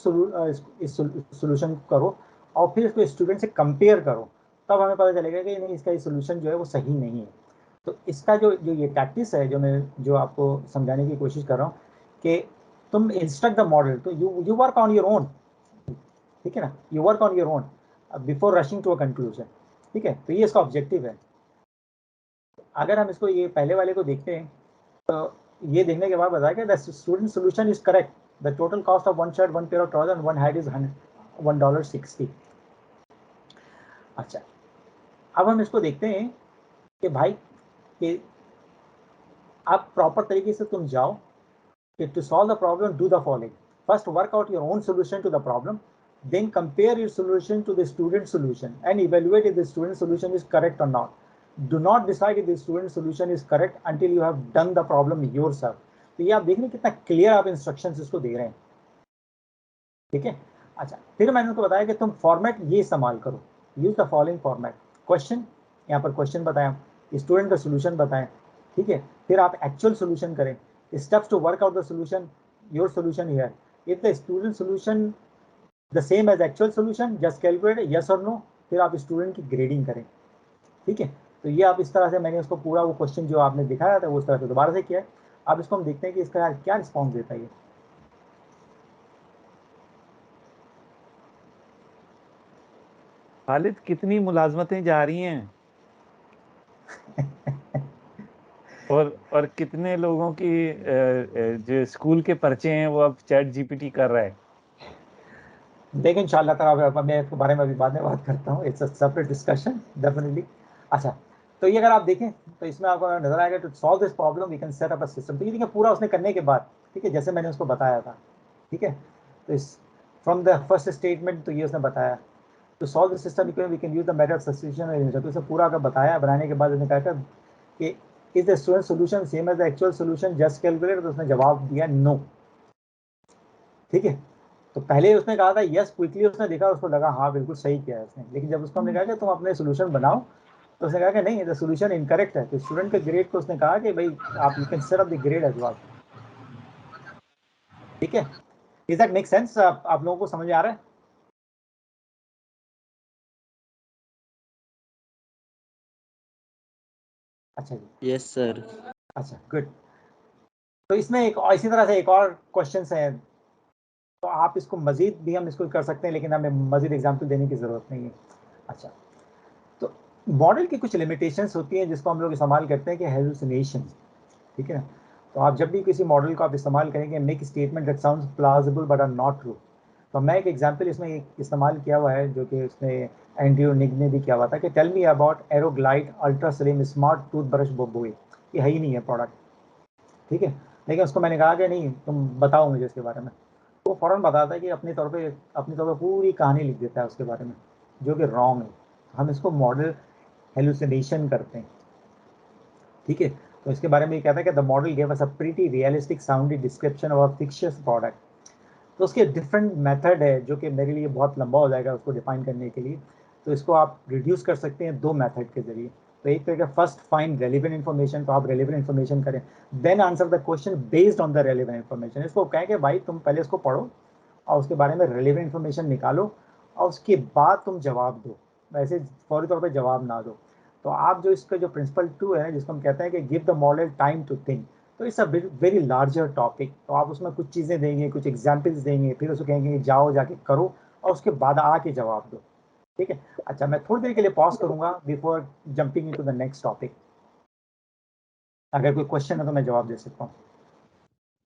इस सोल्यूशन करो और फिर इसको स्टूडेंट से कंपेयर करो, तब हमें पता चलेगा कि नहीं इसका ये सोल्यूशन जो है वो सही नहीं है। तो इसका जो जो ये प्रैक्टिस है जो आपको समझाने की कोशिश कर रहा हूँ कि तुम इंस्ट्रक्ट द मॉडल, तो you work on your own, ठीक है ना, you work on your own before rushing to a conclusion, ठीक है। तो ये इसका ऑब्जेक्टिव है। अगर हम इसको ये पहले वाले को देखते हैं तो ये देखने के बाद बताया कि the student solution is correct, the total cost of one shirt, one pair of trouser, one hat is $1.60। अच्छा, अब हम इसको देखते हैं कि भाई कि आप प्रॉपर तरीके से तुम जाओ कि to solve the problem do the following, first work out your own solution to the problem, then compare your solution to the student solution and evaluate if the student solution is correct or not. Do not decide if the student solution is correct until you have done the problem yourself. तो ये आप देख रहे हैं कितना क्लियर आप इंस्ट्रक्शंस इसको दे रहे हैं, ठीक है। अच्छा, फिर मैंने उनको बताया कि तुम फॉर्मेट ये इस्तेमाल करो, use the following format, question, यहाँ पर क्वेश्चन बताएं, स्टूडेंट का सोल्यूशन बताएं, ठीक है। फिर आप एक्चुअल सोल्यूशन करें, steps to work out the solution, your solution here, if the student solution the same as actual solution just calculate yes और नो, फिर आप स्टूडेंट की ग्रेडिंग करें, ठीक है। तो ये आप इस तरह से मैंने उसको पूरा वो क्वेश्चन जो आपने दिखाया था वो उस तरह से दोबारा से किया है। अब इसको हम देखते हैं कि इसका क्या रिस्पॉन्स देता है ये। खालिद, कितनी मुलाजमतें जा रही हैं और कितने लोगों की जो स्कूल के पर्चे हैं वो अब चैट जीपीटी कर रहा है। देखिए इंशाल्लाह ताला मैं इसके बारे में अभी बाद में बात करता हूँ, it's a separate discussion definitely. अच्छा, तो ये अगर आप देखें तो इसमें आपको नजर आएगा to solve this problem we can set up a system. तो ये देखिए पूरा उसने करने के बाद, ठीक है, जैसे मैंने उसको बताया था, ठीक है। तो इस फ्रॉम द फर्स्ट स्टेटमेंट तो ये उसने बताया to solve the system we can use the method of substitution. तो इसे पूरा अगर बताया, बनाने के बाद उसने कहा कि is the student solution same as the actual solution just calculate, तो उसने जवाब दिया नो, ठीक है। तो पहले उसने कहा था यस क्विकली, उसने देखा, उसको लगा हाँ बिल्कुल सही किया है उसने, लेकिन जब उसको हमने कहा कि तुम अपने सोल्यूशन बनाओ, तो उसने कहा कि नहीं, द सोल्यूशन इनकरेक्ट है। तो स्टूडेंट के ग्रेड को उसने कहा कि भाई आप you can set up the grade as well. ठीक है, इज दैट मेक सेंस? आप लोगों को समझ में आ रहा है? अच्छा जी, यस सर। अच्छा गुड। तो इसमें एक इसी तरह से एक और क्वेश्चन है, तो आप इसको मजीद भी हम इसको कर सकते हैं, लेकिन हमें मजीद एग्जाम्पल देने की जरूरत नहीं है। अच्छा, तो मॉडल की कुछ लिमिटेशंस होती हैं जिसको हम लोग इस्तेमाल करते हैं कि हेलुसिनेशन। ठीक है ना? तो आप जब भी किसी मॉडल को आप इस्तेमाल करेंगे, make statement that sounds plausible but are not true. तो मैं एक एग्जांपल इसमें एक इस्तेमाल किया हुआ है जो कि उसने एंड्रयू निग ने भी किया हुआ था कि tell me about AeroGlide ultra slim smart toothbrush बोबोए। ये है ही नहीं है प्रोडक्ट, ठीक है, लेकिन उसको मैंने कहा कि नहीं तुम बताओ मुझे इसके बारे में, तो वो फ़ौरन बताता है कि अपने तौर पे पूरी कहानी लिख देता है उसके बारे में, जो कि रॉन्ग है। हम इसको मॉडल हेलुसिनेशन करते हैं। ठीक है, तो इसके बारे में ये कहता है कि the model give us a pretty realistic sounding description of a fictitious product. तो उसके डिफरेंट मेथड है जो कि मेरे लिए बहुत लंबा हो जाएगा उसको डिफाइन करने के लिए। तो इसको आप रिड्यूस कर सकते हैं दो मेथड के जरिए। तो एक तरीका फर्स्ट फाइंड रेलिवेंट इन्फॉर्मेशन, तो आप रेलिवेंट इन्फॉर्मेशन करें, then answer the question based on the relevant information. इसको कहें कि भाई तुम पहले इसको पढ़ो और उसके बारे में रेलिवेंट इन्फॉर्मेशन निकालो और उसके बाद तुम जवाब दो, वैसे फौरी तौर पर जवाब ना दो। तो आप जो इसका जो प्रिंसिपल 2 है जिसको हम कहते हैं कि give the model time to think, तो it's a very larger topic. तो आप उसमें कुछ चीज़ें देंगे, कुछ एग्जाम्पल्स देंगे, फिर उसको कहेंगे जाओ जाके करो और उसके बाद आके जवाब दो। ठीक है, अच्छा मैं थोड़ी देर के लिए पॉज करूंगा before jumping into the next topic. अगर कोई क्वेश्चन है तो मैं जवाब दे सकता हूँ।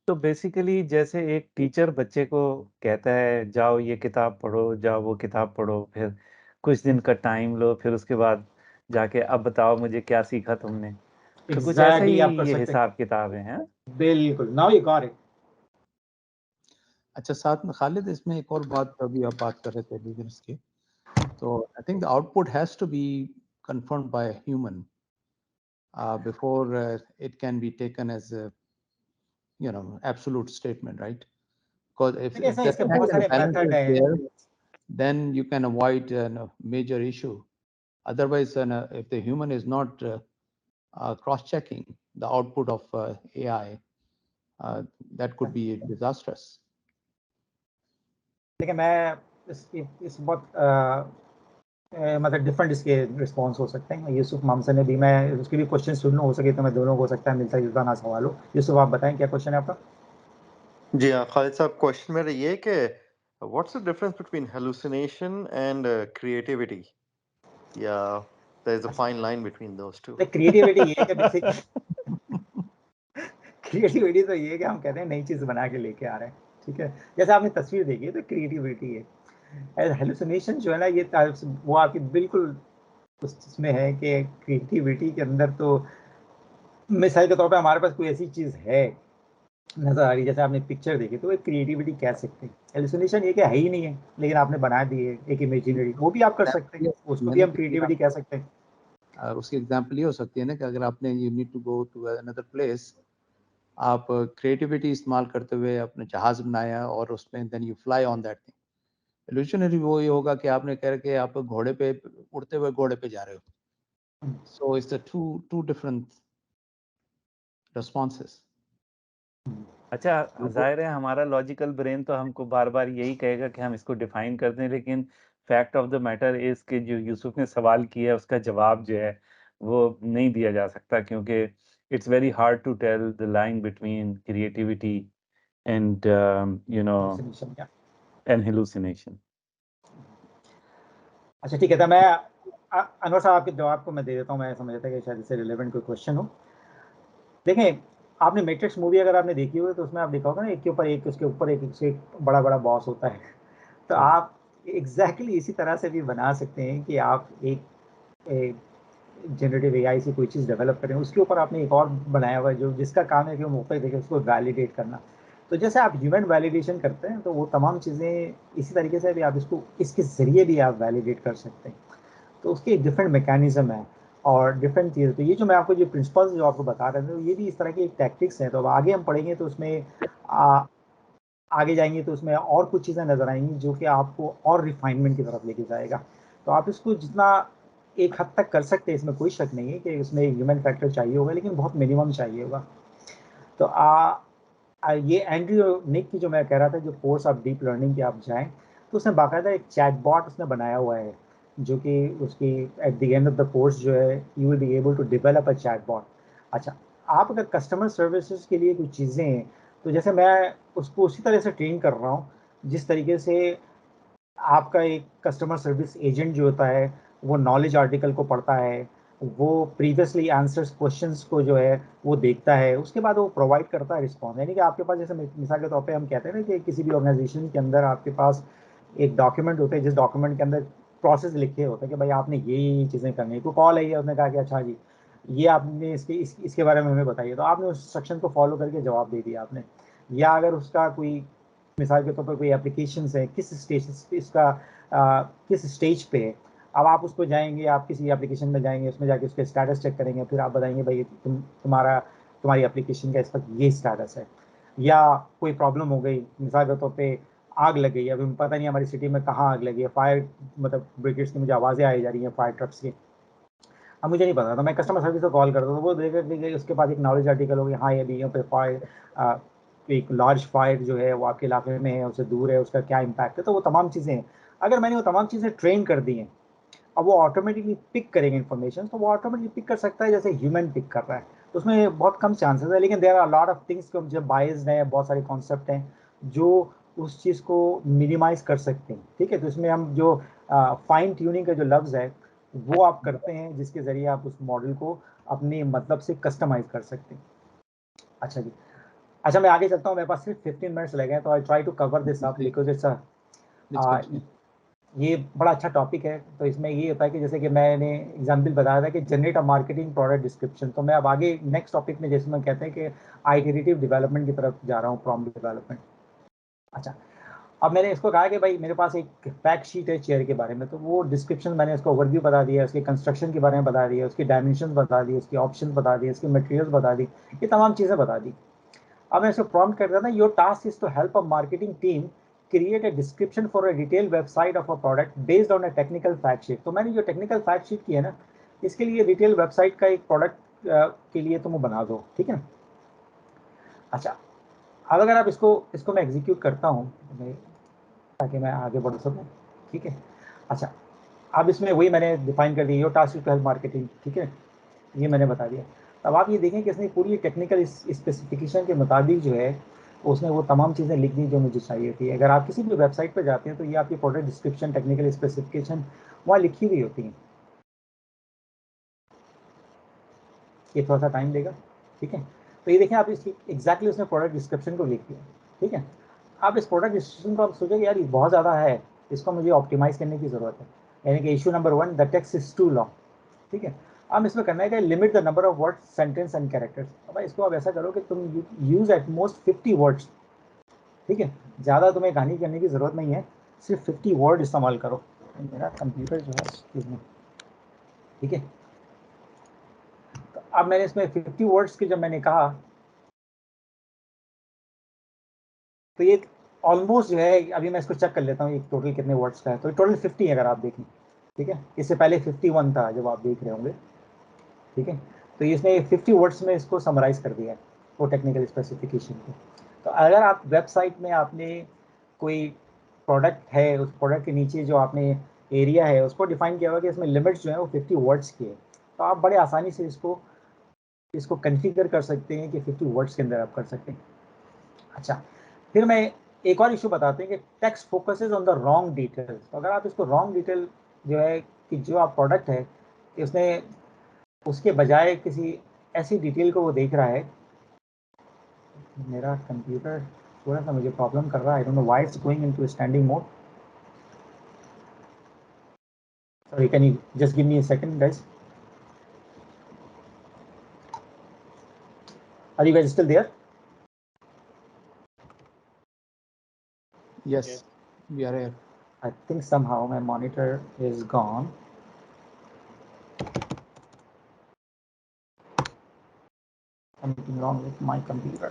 तो बेसिकली जैसे एक टीचर बच्चे को कहता है जाओ ये किताब पढ़ो, जाओ वो किताब पढ़ो, फिर कुछ दिन का टाइम लो, फिर उसके बाद जाके अब बताओ मुझे क्या सीखा तुमने। तो कुछ ऐसा ही एग्जैक्टली आप कर ये सकते हैं, हिसाब किताब है, हैं? बिल्कुल, नाउ यू गॉट इट। अच्छा, साथ में खालिद इसमें एक और बात अभी आप बात कर रहे थे लीडर्स की, तो I think the output has to be confirmed by a human before it can be taken as a absolute statement, right? Because देखिए if सर, the इसके check बहुत and सारे balance मेथड is है। there, then you can avoid a major issue. Otherwise, if the human is not cross-checking the output of AI, that could be disastrous. देखिए मैं इस बहुत मतलब डिफरेंट इसके रिस्पॉन्स हो सकते हैं। यूसुफ मामसा ने भी, मैं उसके भी क्वेश्चन सुन लूँ, हो सके तो मैं दोनों को हो सकता है मिलता जुलता ना सवाल हो। यूसुफ आप बताएं क्या क्वेश्चन है आपका? जी हाँ, खालिद साहब, क्वेश्चन मेरा ये है कि what's the difference between hallucination and creativity, या there is a fine line between those two? Creativity ये है कि बेसिक क्रिएटिविटी तो ये है कि हम कहते हैं नई चीज़ बना के लेके आ रहे हैं। ठीक है, जैसे आपने तस्वीर देखी है तो क्रिएटिविटी है। हेलुसिनेशन जो है ना, ये वो आपकी बिल्कुल उसमें है कि क्रिएटिविटी के अंदर तो मिसाल के तौर पे हमारे पास कोई ऐसी चीज़ है नजर आ रही, जैसे आपने पिक्चर देखी, तो एक क्रिएटिविटी कह सकते हैं। हेलुसिनेशन ये क्या है ही नहीं है, लेकिन आपने बना दी है एक इमेजिनरी, वो भी आप कर सकते हैं, उसको भी हम क्रिएटिविटी कह सकते हैं। उसकी एग्जांपल ये हो सकती है ना कि अगर आपने you need to go to another place, आप क्रिएटिविटी इस्तेमाल करते हुए अपने जहाज बनाया और उसमें then you fly on that thing. Illusionary वो ये होगा कि आपने कह के आप घोड़े पे उड़ते हुए घोड़े पे जा रहे हो। So it's the two different responses. अच्छा, जाहिर है हमारा लॉजिकल ब्रेन तो हमको बार बार यही कहेगा कि हम इसको डिफाइन कर दें, लेकिन fact of the matter is कि जो यूसुफ ने सवाल किया है उसका जवाब जो है वो नहीं दिया जा सकता, क्योंकि it's very hard to tell the line between creativity and Hallucination क्या? And hallucination. अच्छा ठीक है, तो मैं अनवर साहब आपके जवाब को मैं दे देता हूँ। मैं समझ था कि शायद इससे रिलेवेंट कोई क्वेश्चन हो। देखें, आपने मैट्रिक्स मूवी अगर आपने देखी हो तो उसमें आप देखा होगा ना, एक के ऊपर एक, उसके ऊपर एक, उससे एक बड़ा बड़ा बॉस होता है। तो आप एग्जैक्टली इसी तरह से भी बना सकते हैं कि आप एक जनरेटिव एआई से कोई चीज़ डेवलप करें, उसके ऊपर आपने एक और बनाया हुआ है जो जिसका काम है कि वो मौके देखे उसको वैलिडेट करना। तो जैसे आप ह्यूमन वैलिडेशन करते हैं, तो वो तमाम चीज़ें इसी तरीके से भी आप इसको इसके ज़रिए भी आप वैलिडेट कर सकते हैं। तो उसके डिफरेंट मैकेनिज्म है और डिफरेंट चीज़। तो ये जो मैं आपको जो प्रिंसिपल्स जो आपको बता रहे थे, तो ये भी इस तरह की एक टैक्टिक्स है। तो अब आगे हम पढ़ेंगे तो उसमें आगे जाएंगे तो उसमें और कुछ चीज़ें नज़र आएंगी जो कि आपको और रिफाइनमेंट की तरफ लेके जाएगा। तो आप इसको जितना एक हद तक कर सकते हैं, इसमें कोई शक नहीं है कि उसमें एक ह्यूमन फैक्टर चाहिए होगा, लेकिन बहुत मिनिमम चाहिए होगा। तो ये एंड्रयू निक की जो मैं कह रहा था, जो कोर्स ऑफ डीप लर्निंग की आप जाएं, तो उसने बाकायदा एक चैटबॉट उसने बनाया हुआ है, जो कि उसकी at the end of the course जो है you will be able to develop a chatbot. अच्छा, आप अगर कस्टमर सर्विसेज के लिए कुछ चीज़ें हैं, तो जैसे मैं उसको उसी तरह से ट्रेन कर रहा हूँ जिस तरीके से आपका एक कस्टमर सर्विस एजेंट जो होता है वो नॉलेज आर्टिकल को पढ़ता है, वो प्रीवियसली आंसर्स क्वेश्चंस को जो है वो देखता है, उसके बाद वो प्रोवाइड करता है रिस्पॉन्स। यानी कि आपके पास जैसे मिसाल के तौर पे हम कहते हैं ना कि किसी भी ऑर्गेनाइजेशन के अंदर आपके पास एक डॉक्यूमेंट होता है, जिस डॉक्यूमेंट के अंदर प्रोसेस लिखे होते हैं कि भाई आपने ये चीज़ें करनी है। कोई कॉल आई है, उसने कहा कि अच्छा जी ये आपने इसके बारे में हमें बताइए, तो आपने उस सेक्शन को फॉलो करके जवाब दे दिया आपने। या अगर उसका कोई मिसाल के तौर पर कोई एप्लीकेशन है, किस स्टेज इसका किस स्टेज पे है, अब आप उसको जाएंगे, आप किसी एप्लीकेशन में जाएंगे, उसमें जाके उसके स्टेटस चेक करेंगे, फिर आप बताएंगे भाई तुम्हारी एप्लीकेशन का इस वक्त ये स्टेटस है। या कोई प्रॉब्लम हो गई, मिसाल के तौर पे आग लग गई, अभी पता नहीं हमारी सिटी में कहाँ आग लगी है, फायर मतलब ब्रिगेड्स की मुझे आवाज़ें आई जा रही हैं, फायर ट्रक्स की। अब मुझे नहीं पता था, मैं कस्टमर सर्विस को कॉल करता था, तो वो देख के उसके पास एक नॉलेज आर्टिकल हो गया, हाँ ये भी यहाँ पे फायर, एक लार्ज फायर जो है वो आपके इलाके में है, उससे दूर है, उसका क्या इम्पैक्ट है, तो वो तमाम चीज़ें हैं। अगर मैंने वो तमाम चीज़ें ट्रेन कर दी हैं, अब वो ऑटोमेटिकली पिक करेंगे इन्फॉर्मेशन, तो वो ऑटोमेटिकली पिक कर सकता है जैसे ह्यूमन पिक कर रहा है। तो उसमें बहुत कम चांसेस है, लेकिन there are lot of things जो बायस्ड है, बहुत सारे कॉन्सेप्ट हैं जो उस चीज़ को मिनिमाइज कर सकते हैं। ठीक है, तो इसमें हम जो फाइन ट्यूनिंग का जो लफ्ज़ है वो आप करते हैं, जिसके ज़रिए आप उस मॉडल को अपने मतलब से कस्टमाइज कर सकते हैं। अच्छा जी, अच्छा मैं आगे चलता हूँ, मेरे पास सिर्फ 15 मिनट्स लगे हैं, तो I try to cover this up because it's ये बड़ा अच्छा टॉपिक है। तो इसमें ये होता है कि जैसे कि मैंने एग्जाम्पल बताया था कि generate a marketing product description, तो मैं अब आगे नेक्स्ट टॉपिक में जैसे मैं कहते हैं कि आइटरेटिव डेवलपमेंट की तरफ जा रहा हूँ, प्रॉम्प्ट डेवलपमेंट। अच्छा, अब मैंने इसको कहा कि भाई मेरे पास एक फैक्ट शीट है चेयर के बारे में, तो वो डिस्क्रिप्शन मैंने उसको ओवरव्यू बता दिया, उसके कंस्ट्रक्शन के बारे में बता दिया, उसकी डायमेंशन बता दी, उसके ऑप्शन बता दिए, उसके मटेरियल्स बता दी, ये तमाम चीज़ें बता दी। अब मैं इसको प्रॉम्प्ट कर देता, your task is to help a marketing team create a description for a detail website of a product based on a technical fact sheet. तो मैंने जो टेक्निकल फैक्ट शीट की है ना, इसके लिए डिटेल वेबसाइट का एक प्रोडक्ट के लिए तुम बना दो, ठीक है। अच्छा, अब अगर आप इसको इसको मैं एग्जीक्यूट करता हूँ ताकि मैं आगे बढ़ सकूँ, ठीक है। अच्छा, अब इसमें वही मैंने डिफाइन कर दिया, your task is to help marketing, ठीक है, ये मैंने बता दिया। अब आप ये देखें कि इसने पूरी टेक्निकल स्पेसिफिकेशन के मुताबिक जो है उसने वो तमाम चीज़ें लिख दी जो मुझे चाहिए थी। अगर आप किसी भी वेबसाइट पर जाते हैं तो ये आपकी प्रोडक्ट डिस्क्रिप्शन, टेक्निकल स्पेसिफिकेशन वहाँ लिखी हुई होती है। ये थोड़ा सा टाइम देगा, ठीक है। तो ये देखें आप इसकी एग्जैक्टली उसने प्रोडक्ट डिस्क्रिप्शन को लिख दिया, ठीक है। आप इस प्रोडक्ट डिस्क्रिप्शन को आप सोचेंगे यार ये बहुत ज़्यादा है, इसको मुझे ऑप्टिमाइज करने की ज़रूरत है। यानी कि issue number 1, the text is too long, ठीक है। अब इसमें करना है कि limit the number of words, sentence and characters. अब इसको आप ऐसा करो कि तुम यूज एट मोस्ट 50 वर्ड्स, ठीक है। ज़्यादा तुम्हें कहानी करने की ज़रूरत नहीं है, सिर्फ 50 वर्ड इस्तेमाल करो। मेरा कंप्यूटर जो है एक्सक्यूज में, ठीक है। तो अब मैंने इसमें 50 वर्ड्स की जब मैंने कहा तो ये ऑलमोस्ट जो है, अभी मैं इसको चेक कर लेता हूँ ये टोटल कितने वर्ड्स का है। तो टोटल 50 है अगर आप देखें, ठीक है। इससे पहले 51 था जब आप देख रहे होंगे, ठीक है। तो इसने 50 वर्ड्स में इसको समराइज कर दिया है वो टेक्निकल स्पेसिफिकेशन को। तो अगर आप वेबसाइट में आपने कोई प्रोडक्ट है, उस प्रोडक्ट के नीचे जो आपने एरिया है उसको डिफाइन किया हुआ कि इसमें लिमिट्स जो है वो 50 वर्ड्स की है, तो आप बड़े आसानी से इसको इसको कन्फिगर कर सकते हैं कि 50 वर्ड्स के अंदर आप कर सकते हैं। अच्छा, फिर मैं एक और इशू बताते हैं कि text focuses on the wrong details. तो अगर आप इसको रॉन्ग डिटेल जो है कि जो आप प्रोडक्ट है उसने उसके बजाय किसी ऐसी डिटेल को वो देख रहा है। मेरा कंप्यूटर थोड़ा सा मुझे प्रॉब्लम कर रहा है, I don't know why it's going into standing mode. Sorry, can you just give me a second guys? Are you guys still there? Yes, we are here. I think somehow my monitor is gone. Something wrong with my computer.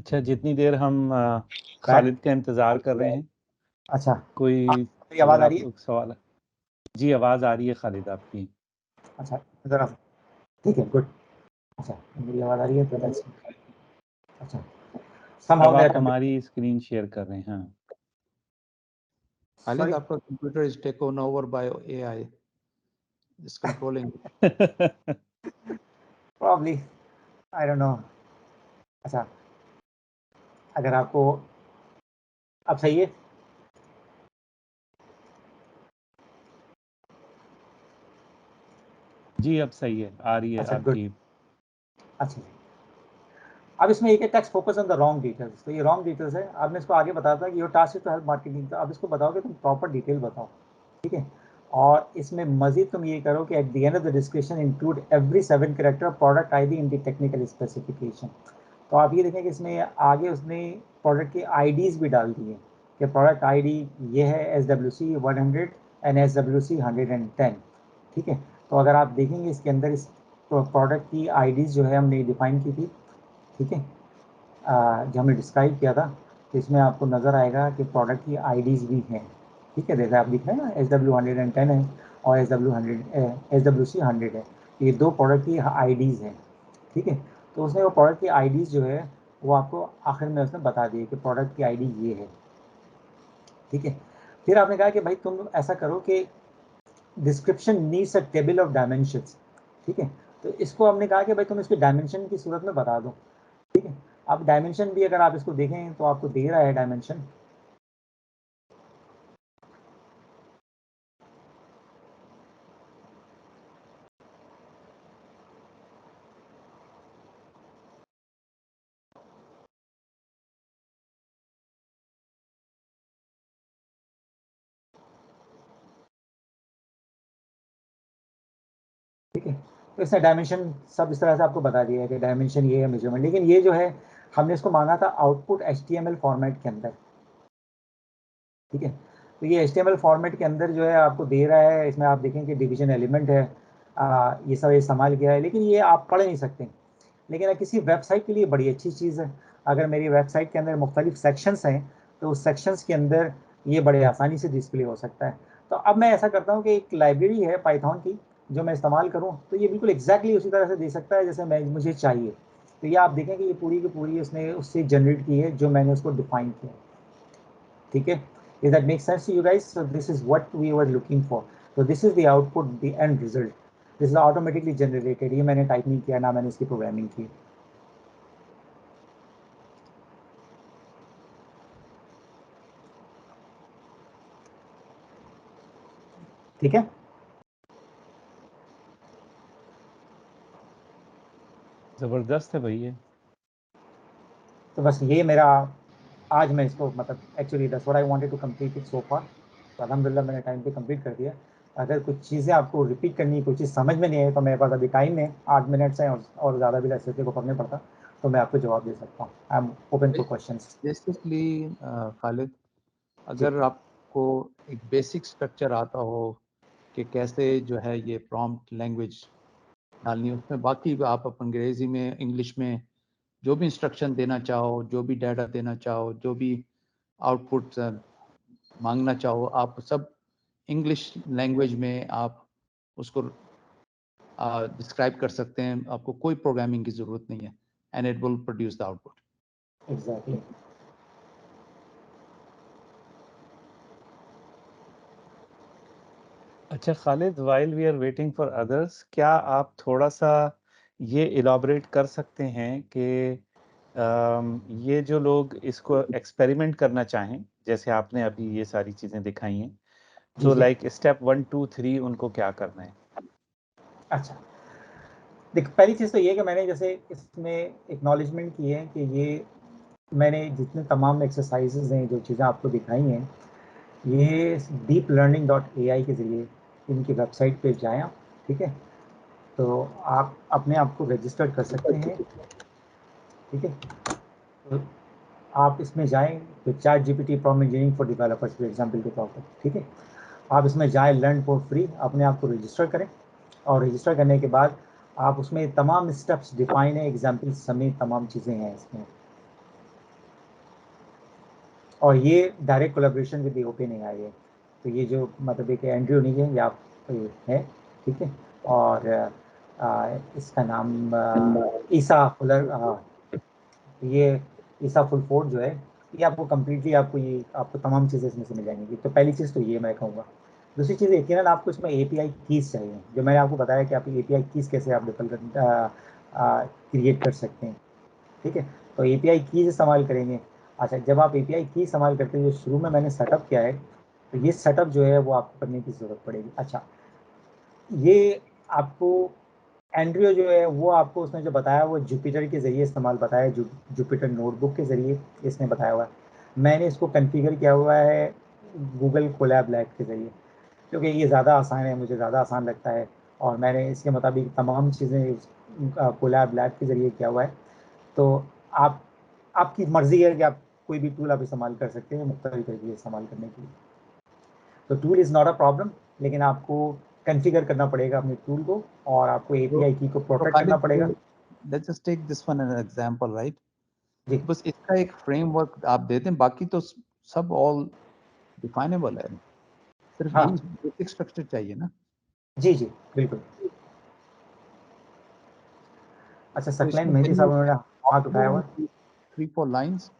अच्छा, जितनी देर हम खालिद का इंतजार कर रहे हैं, अच्छा, कोई मेरी आवाज़ अगर आ आप रही है? लोग सवाल। जी, आवाज़ आ रही है खालिद आपकी। अच्छा, ज़रा ठीक है, गुड। अच्छा, मेरी आवाज़ आ रही है तो that's अच्छा, somehow अब मेरा आप कंप्यूटर, हमारी स्क्रीन शेयर कर रहे हैं। हाँ, खालिद, सॉरी, आपका computer is taken over by AI, is controlling. Probably, I don't no. अच्छा, अगर आपको अब सही है? जी, अब सही है, आ रही है अच्छा, गुड। आपकी। अच्छा, अब इसमें एक text focus on the wrong details, तो ये रॉन्ग डिटेल्स है। अब मैं इसको आगे बताता हूँ कि your task is to help marketing, तो अब इसको बताओ कि तुम प्रॉपर डिटेल बताओ, ठीक है। और इसमें मजीद तुम ये करो कि eight the end of the description include every 7 character product ID in the technical specification. तो आप ये देखें कि इसमें आगे उसने प्रोडक्ट की आईडीज भी डाल दी है कि प्रोडक्ट आईडी ये है SWC 100 एंड SWC 110, ठीक है। तो अगर आप देखेंगे इसके अंदर इस प्रोडक्ट की आईडीज जो है हमने डिफाइन की थी, ठीक है, जो हमने डिस्क्राइब किया था, तो इसमें आपको नज़र आएगा कि प्रोडक्ट की आईडीज़ भी हैं, ठीक है। जैसे आप दिख रहे हैं ना, SW110 है और SWC 100 है, ये दो प्रोडक्ट की आईडीज़ हैं, ठीक है। तो उसने वो प्रोडक्ट की आईडीज़ जो है वो आपको आखिर में उसने बता दी कि प्रोडक्ट की आईडी ये है, ठीक है। फिर आपने कहा कि भाई तुम ऐसा करो कि description needs a table of dimensions, ठीक है। तो इसको हमने कहा कि भाई तुम इसके डायमेंशन की सूरत में बता दो, ठीक है। अब डायमेंशन भी अगर आप इसको देखें तो आपको दे रहा है डायमेंशन, ठीक है। तो इसने डायमेंशन सब इस तरह से आपको बता दिया है कि डायमेंशन ये है, मेजरमेंट, लेकिन ये जो है हमने इसको मांगा था आउटपुट HTML फॉर्मेट के अंदर, ठीक है। तो ये HTML फॉर्मेट के अंदर जो है आपको दे रहा है, इसमें आप देखें कि डिवीजन एलिमेंट है, ये सब इस्तेमाल किया है, लेकिन ये आप पढ़ नहीं सकते। लेकिन किसी वेबसाइट के लिए बड़ी अच्छी चीज़ है। अगर मेरी वेबसाइट के अंदर मुख्तलिफ सेक्शंस हैं तो उस सेक्शंस के अंदर ये बड़े आसानी से डिस्प्ले हो सकता है। तो अब मैं ऐसा करता हूँ कि एक लाइब्रेरी है पाइथन की जो मैं इस्तेमाल करूँ तो ये बिल्कुल एग्जैक्टली उसी तरह से दे सकता है जैसे मुझे चाहिए। तो ये आप देखें कि ये पूरी की पूरी उसने उससे जनरेट की है जो मैंने उसको डिफाइन किया, ठीक है। Does that make sense to you guys? So this is what we were looking for. So this is the output, the end result. This is automatically generated. ये मैंने टाइप नहीं किया, ना मैंने इसकी प्रोग्रामिंग की, ठीक है। जबरदस्त है भैया। तो बस ये मेरा आज मैं इसको मतलब actually that's what I wanted to complete it so far. तो अल्हम्दुलिल्लाह मैंने टाइम पे कंप्लीट कर दिया। अगर कुछ चीज़ें आपको रिपीट करनी, कोई चीज़ समझ में नहीं आई तो मेरे पास अभी टाइम है, 8 मिनट्स हैं और ज़्यादा भी ऐसे को पढ़ने पड़ता तो मैं आपको जवाब दे सकता हूँ। I am open for questions. Basically Khalid, ji, अगर आपको एक बेसिक स्ट्रक्चर आता हो कि कैसे जो है ये प्रॉम्प्ट लैंग्वेज डालनी है, उसमें बाकी आप अंग्रेजी में, इंग्लिश में जो भी इंस्ट्रक्शन देना चाहो, जो भी डाटा देना चाहो, जो भी आउटपुट मांगना चाहो, आप सब इंग्लिश लैंग्वेज में आप उसको डिस्क्राइब कर सकते हैं। आपको कोई प्रोग्रामिंग की ज़रूरत नहीं है, and it will produce the output. Exactly. अच्छा Khalid, while we are waiting for others, क्या आप थोड़ा सा ये इलाबरेट कर सकते हैं कि ये जो लोग इसको एक्सपेरिमेंट करना चाहें, जैसे आपने अभी ये सारी चीज़ें दिखाई हैं, जी तो जी। लाइक स्टेप 1 2 3 उनको क्या करना है? अच्छा, देख पहली चीज़ तो ये कि मैंने जैसे इसमें एक्नॉलेजमेंट की है कि ये मैंने जितने तमाम एक्सरसाइजेज हैं, जो चीज़ें आपको दिखाई हैं, ये deeplearning.ai के ज़रिए इनकी वेबसाइट पे जाएँ आप, ठीक है। तो आप अपने आप को रजिस्टर कर सकते हैं, ठीक है। तो आप इसमें जाएँ तो ChatGPT prompt engineering for developers for example के तौर पर, ठीक है। आप इसमें जाएँ, लर्न फॉर फ्री, अपने आप को रजिस्टर करें और रजिस्टर करने के बाद आप उसमें तमाम स्टेप्स डिफाइन है, एग्जाम्पल समेत तमाम चीज़ें हैं इसमें, और ये direct collaboration with the open AI है। तो ये जो मतलब एक एंड्रयू नहीं है, या है, ठीक है। और इसका नाम ईसा फुलर, ये ईसा फुलफोर्ड जो है, ये आपको कम्प्लीटली आपको तमाम चीज़ें इसमें से मिल जाएंगी। तो पहली चीज़ तो ये मैं कहूँगा। दूसरी चीज़ यकीनन आपको इसमें एपीआई कीज़ चाहिए, जो मैंने आपको बताया कि आप एपीआई कीज़ कैसे आप क्रिएट कर सकते हैं, ठीक है। तो एपीआई कीज़ इस्तेमाल करेंगे। अच्छा, जब आप एपीआई की इस्तेमाल करते हैं, जो शुरू में मैंने सेटअप किया है, तो ये सेटअप जो है वो आपको करने की ज़रूरत पड़ेगी। अच्छा, ये आपको एंड्रियो जो है वो आपको उसने जो बताया वो जुपिटर के ज़रिए इस्तेमाल बताया, जुपिटर नोटबुक के ज़रिए इसने बताया हुआ है। मैंने इसको कॉन्फ़िगर किया हुआ है गूगल कोलैब लैब के ज़रिए, क्योंकि ये ज़्यादा आसान है, मुझे ज़्यादा आसान लगता है, और मैंने इसके मुताबिक तमाम चीज़ें कोलैब लैब के ज़रिए किया हुआ है। तो आप आपकी मर्ज़ी है कि आप कोई भी टूल आप इस्तेमाल कर सकते हैं मुख्तलिफ तरीके इस्तेमाल करने के लिए। तो tool is not a problem, लेकिन आपको कॉन्फ़िगर करना पड़ेगा अपने टूल को, और आपको एपीआई की को प्रोटेक्ट करना पड़ेगा। Let's just take this one as an example, right? जी बस इसका एक फ्रेमवर्क आप देते हैं, बाकी तो सब ऑल डिफाइनेबल है, सिर्फ हाँ, यही बेसिक स्ट्रक्चर चाहिए ना। जी जी, बिल्कुल। अच्छा, तो सकलैन इसमें मेहदी साहब उन्होंने हाथ उठाया हुआ है। 3-4 lines,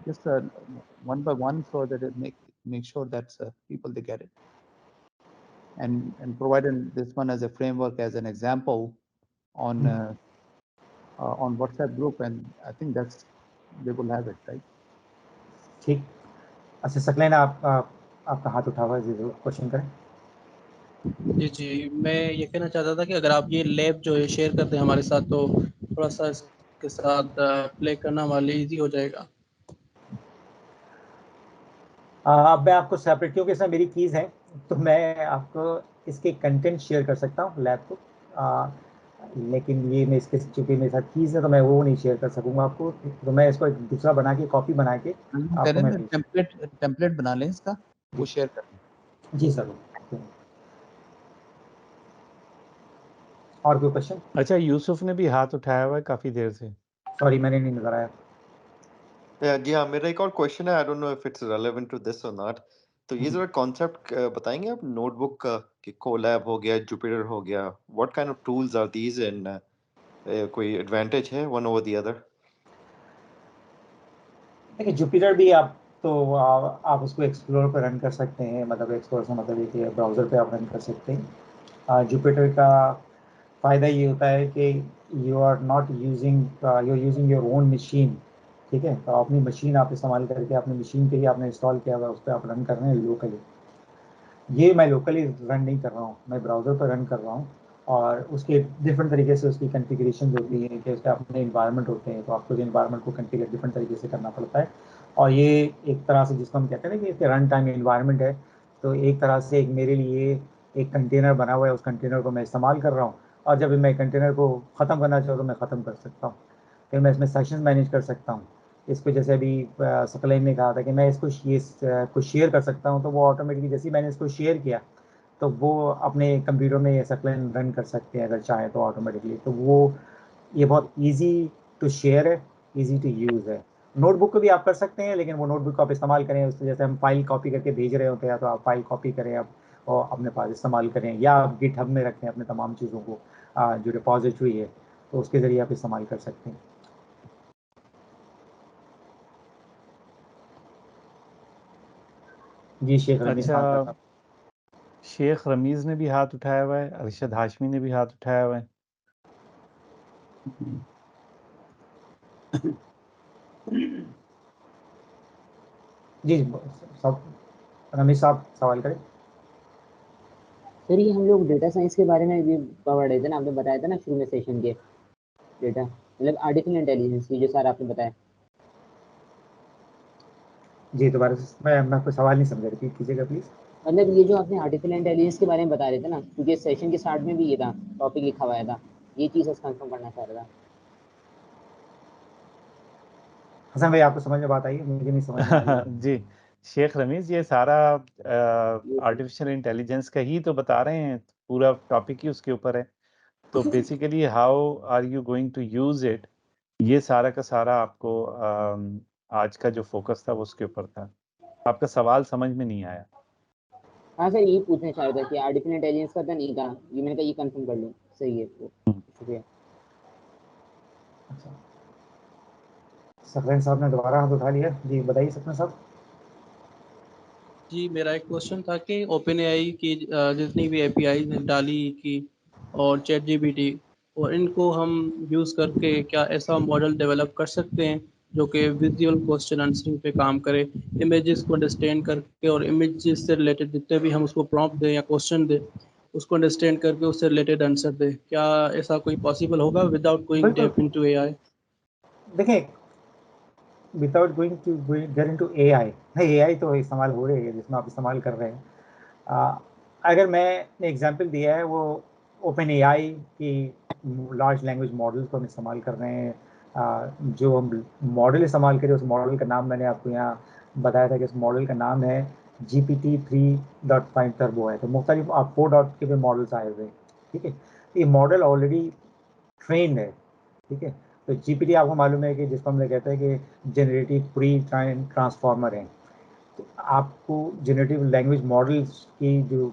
just one by one, so that it make sure that people they get it, and providing this one as a framework, as an example on WhatsApp group, and I think that's they will have it, right? ठीक। अच्छा सकलैन, आपका हाथ उठा हुआ है, जी जरूर क्वेश्चन करें। जी जी, मैं ये कहना चाहता था कि अगर आप ये लैब जो है शेयर करते हैं हमारे साथ, तो थोड़ा सा इसके साथ प्ले करना हमारे लिए ईजी हो जाएगा। अब मैं आपको सेपरेट, क्योंकि इसमें मेरी कीज़ हैं, तो मैं आपको इसके कंटेंट शेयर कर सकता हूँ लैब को, लेकिन ये मैं इसके चूँकि मेरे साथ कीज़ है तो मैं वो नहीं शेयर कर सकूँगा आपको। तो मैं इसको एक दूसरा बना के, कॉपी बना के आपको मैं भेज। टेम्पलेट बना लें इसका, वो शेयर करें। जी सर। और कोई क्वेश्चन? अच्छा, यूसुफ ने भी हाथ उठाया हुआ है काफी देर से। सॉरी, मैंने नहीं नजर आया। जी हाँ, मेरा एक और क्वेश्चन है, I don't know if it's relevant to this और नॉट। तो ये जरा कॉन्सेप्ट बताएंगे आप नोटबुक का, कि कोलैब हो गया, जुपिटर हो गया, what kind of tools are these, and कोई एडवांटेज है वन ओवर द अदर? देखिए, जुपिटर भी आप तो आप उसको एक्सप्लोर पर रन कर सकते हैं, मतलब एक्सप्लोर से मतलब ये कि ब्राउज़र पे आप रन कर सकते हैं। जुपिटर का फ़ायदा ये होता है कि you are not using you are using your own machine, ठीक है। तो अपनी मशीन आप इस्तेमाल करके अपनी मशीन पे ही आपने इंस्टॉल किया हुआ है, उस पर आप रन कर रहे हैं लोकली। ये मैं लोकली रन नहीं कर रहा हूँ, मैं ब्राउज़र पर रन कर रहा हूँ, और उसके डिफरेंट तरीके से उसकी कॉन्फ़िगरेशन होती है कि उसके अपने इन्वायरमेंट होते हैं, तो आपको इन्वायरमेंट को कॉन्फ़िगर डिफरेंट तरीके से करना पड़ता है। और ये एक तरह से जिसको हम कहते हैं ना कि इसके रन टाइम इन्वायरमेंट है, तो एक तरह से एक मेरे लिए एक कंटेनर बना हुआ है, उस कंटेनर को मैं इस्तेमाल कर रहा हूँ, और जब मैं कंटेनर को ख़त्म करना चाहूँ तो मैं ख़त्म कर सकता हूँ। फिर मैं इसमें सेशन मैनेज कर सकता हूँ। इसको जैसे अभी सकलैन ने कहा था कि मैं इसको को शेयर कर सकता हूँ, तो वो ऑटोमेटिकली जैसे ही मैंने इसको शेयर किया, तो वो अपने कंप्यूटर में ये सकलैन रन कर सकते हैं अगर चाहें तो ऑटोमेटिकली। तो वो ये बहुत ईजी टू शेयर है, ईजी टू यूज़ है। नोटबुक को भी आप कर सकते हैं, लेकिन वो नोटबुक को आप इस्तेमाल करें उससे, जैसे हम फाइल कॉपी करके भेज रहे होते हैं, तो आप फाइल कॉपी करें आप और अपने पास इस्तेमाल करें, या आप गिटहब में रखें अपने तमाम चीज़ों को, जो रिपॉजिटरी है, तो उसके ज़रिए आप इस्तेमाल कर सकते हैं। जी शेख रमीज अच्छा, हाथ। शेख रमीज ने भी हाथ उठाया हुआ है, अरशद हाशमी ने भी हाथ उठाया हुआ है। जी सब, रमीज साहब सवाल करें। सर ये हम लोग डेटा साइंस के बारे में भी पढ़ रहे थे ना, आपने बताया था ना शुरू में सेशन के, डेटा मतलब आर्टिफिशियल इंटेलिजेंस की, जो सर आपने बताया। जी दोबारा से मैं आपको सवाल नहीं समझा, रिपीट कीजिएगा प्लीज़। मतलब ये जो आपने आर्टिफिशियल इंटेलिजेंस के बारे में बता रहे थे ना, क्योंकि सेशन के स्टार्ट में भी ये था, टॉपिक लिखा हुआ था, ये चीज़ कंफर्म करना चाह रहा था। हसन भाई, आपको समझ में बात आई है? मुझे नहीं समझ में आ रही बात। जी, शेख रमीज ये सारा आर्टिफिशियल इंटेलिजेंस का ही तो बता रहे हैं, पूरा टॉपिक ही उसके ऊपर है। तो basically how are you going to use it, ये सारा का सारा आपको आज का जो फोकस था वो उसके ऊपर था। आपका सवाल समझ में नहीं आया। हाँ सर, यही पूछना चाह रहा था कि आर्टिफिशियल इंटेलिजेंस का तो नहीं था, ये मैंने कहा ये कंफर्म कर लूँ। सही है, तो शुक्रिया। अच्छा, सफरन साहब ने दोबारा हाथ उठा लिया जी, बताइए सफरन साहब। जी, मेरा एक क्वेश्चन था कि ओपन एआई की जितनी भी एपीआई डाली की और चैट जीपीटी, और इनको हम यूज़ करके क्या ऐसा मॉडल डेवलप कर सकते हैं जो कि विजुअल क्वेश्चन आंसरिंग पे काम करे, इमेजेस को अंडरस्टैंड करके और इमेजेस से रिलेटेड जितने भी हम उसको प्रॉम्प्ट दें या क्वेश्चन दें उसको अंडरस्टैंड करके उससे रिलेटेड आंसर दे? क्या ऐसा कोई पॉसिबल होगा विदाउट गोइंग बिल्कुल, डेप इनटू एआई? देखिए without going to get into AI, नहीं एआई तो इस्तेमाल हो रही है जिसमें आप इस्तेमाल कर रहे हैं। अगर मैंने एग्जांपल दिया है वो ओपन एआई की लार्ज लैंग्वेज मॉडल्स को हम इस्तेमाल कर रहे हैं। जो हम मॉडल इस्तेमाल करें उस मॉडल का नाम मैंने आपको यहाँ बताया था कि उस मॉडल का नाम है GPT-3.5 टर्बो है। तो मुख्तलिफ आप 4 डॉट के भी मॉडल्स आए हुए हैं, ठीक है। ये मॉडल ऑलरेडी ट्रेंड है, ठीक है। तो जीपीटी आपको मालूम है कि जिसको हम लोग कहते हैं कि जनरेटिव प्री ट्रांसफॉर्मर है। तो आपको जनरेटिव लैंग्वेज मॉडल्स की जो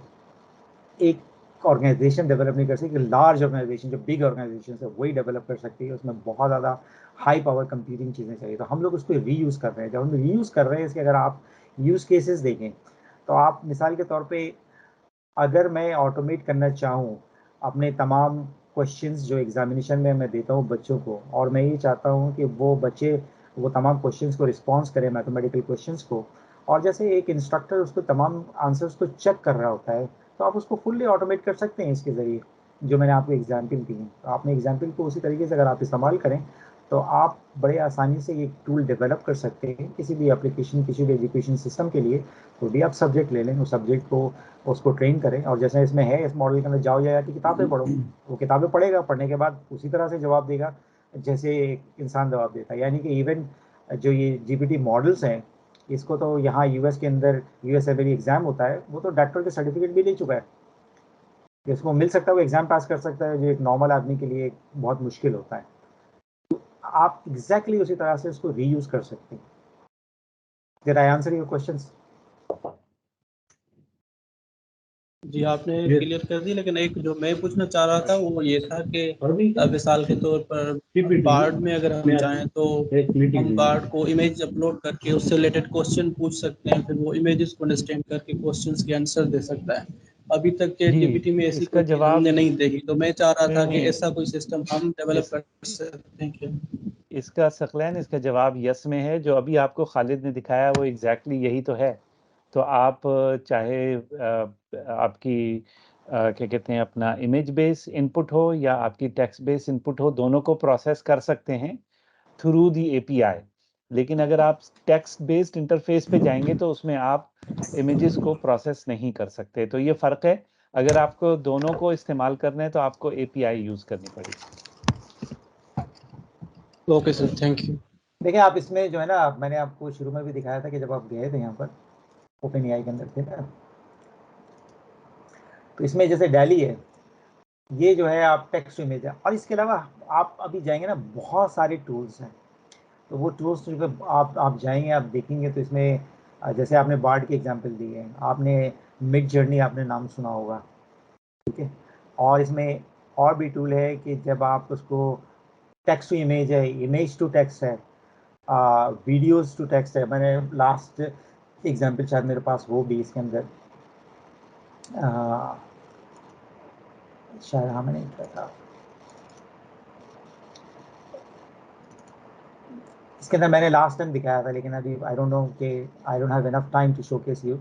एक ऑर्गेनाइजेशन डेवलप नहीं कर सकती, लार्ज ऑर्गेनाइजेशन जो बिग ऑर्गेनाइजेशन है वही डेवलप कर सकती है। उसमें बहुत ज़्यादा हाई पावर कंप्यूटिंग चीज़ें चाहिए। तो हम लोग उसको रीयूज़ कर रहे हैं। जब हम रीयूज़ कर रहे हैं इसके अगर आप यूज़ केसेस देखें तो आप मिसाल के तौर पे अगर मैं ऑटोमेट करना चाहूँ अपने तमाम क्वेश्चंस जो एग्जामिनेशन में मैं देता हूँ बच्चों को, और मैं ये चाहता हूँ कि वो बच्चे वो तमाम क्वेश्चंस को रिस्पॉन्स करें मैथमेटिकल क्वेश्चंस को, और जैसे एक इंस्ट्रक्टर उसको तमाम आंसर्स को चेक कर रहा होता है, तो आप उसको फुल्ली ऑटोमेट कर सकते हैं इसके ज़रिए जो मैंने आपको एग्जाम्पल दी है। तो आपने एग्जाम्पल को उसी तरीके से अगर आप इस्तेमाल करें तो आप बड़े आसानी से ये टूल डेवलप कर सकते हैं किसी भी एप्लीकेशन, किसी भी एजुकेशन सिस्टम के लिए। तो भी आप सब्जेक्ट ले लें, उस सब्जेक्ट को उसको ट्रेन करें, और जैसे इसमें है इस मॉडल के अंदर जाओ या कि किताबें पढ़ो, वो किताबें पढ़ेगा, पढ़ने के बाद उसी तरह से जवाब देगा जैसे एक इंसान जवाब देता है। यानी कि इवन जो ये जीपीटी मॉडल्स हैं इसको तो यहाँ यूएस के अंदर यूएस में एग्जाम होता है, वो तो डॉक्टर के सर्टिफिकेट भी ले चुका है, जिसको मिल सकता है वो एग्जाम पास कर सकता है, जो एक नॉर्मल आदमी के लिए बहुत मुश्किल होता है। आप एग्जैक्टली उसी तरह से उसको रीयूज कर सकते हैं। Did I answer your questions? जी, आपने क्लियर कर दी, लेकिन एक जो मैं पूछना चाह रहा था वो ये था कि मिसाल के तौर पर बार्ड में अगर हम चाहें तो हम बार्ड को इमेज अपलोड करके उससे रिलेटेड क्वेश्चन पूछ सकते हैं, फिर वो इमेजेस को अंडरस्टैंड करके क्वेश्चंस के आंसर दे सकता है। अभी तक चैट जी, जीपीटी में ऐसी इसका कोई चीज जवाब हमने नहीं देखी, तो मैं चाह रहा था कि नहीं, ऐसा कोई सिस्टम हम डेवलप इस, कर सकते हैं क्या? इसका सकलैन इसका जवाब यस में है। जो अभी आपको खालिद ने दिखाया वो एग्जैक्टली यही तो है। तो आप चाहे आपकी क्या कहते हैं अपना इमेज बेस इनपुट हो या आपकी टेक्स्ट बेस इनपुट हो, दोनों को प्रोसेस कर सकते हैं थ्रू दी एपीआई। लेकिन अगर आप टेक्स्ट बेस्ड इंटरफेस पे जाएंगे तो उसमें आप इमेजेस को प्रोसेस नहीं कर सकते। तो ये फ़र्क है। अगर आपको दोनों को इस्तेमाल करना है तो आपको एपीआई यूज़ करनी पड़ेगी। Okay sir, thank you. देखिए आप इसमें जो है ना, मैंने आपको शुरू में भी दिखाया था कि जब आप गए थे यहाँ पर ओपन एआई के अंदर थे ना, तो इसमें जैसे डैली है, ये जो है आप टेक्स्ट टू इमेज है, और इसके अलावा आप अभी जाएंगे ना बहुत सारे टूल्स हैं। तो वो टूल्स पे आप जाएंगे, आप देखेंगे तो इसमें जैसे आपने बार्ड की एग्जांपल दी है, आपने मिड जर्नी आपने नाम सुना होगा, ठीक है। और इसमें और भी टूल है कि जब आप उसको टेक्स्ट टू इमेज है, इमेज टू टेक्स्ट है, वीडियोस टू टेक्स्ट है। मैंने लास्ट एग्जांपल शायद मेरे पास हो भी इसके अंदर, शायद हाँ मैंने किया था इसके अंदर, मैंने लास्ट टाइम दिखाया था, लेकिन अभी आई डोंट नो कि I don't have enough time to showcase you.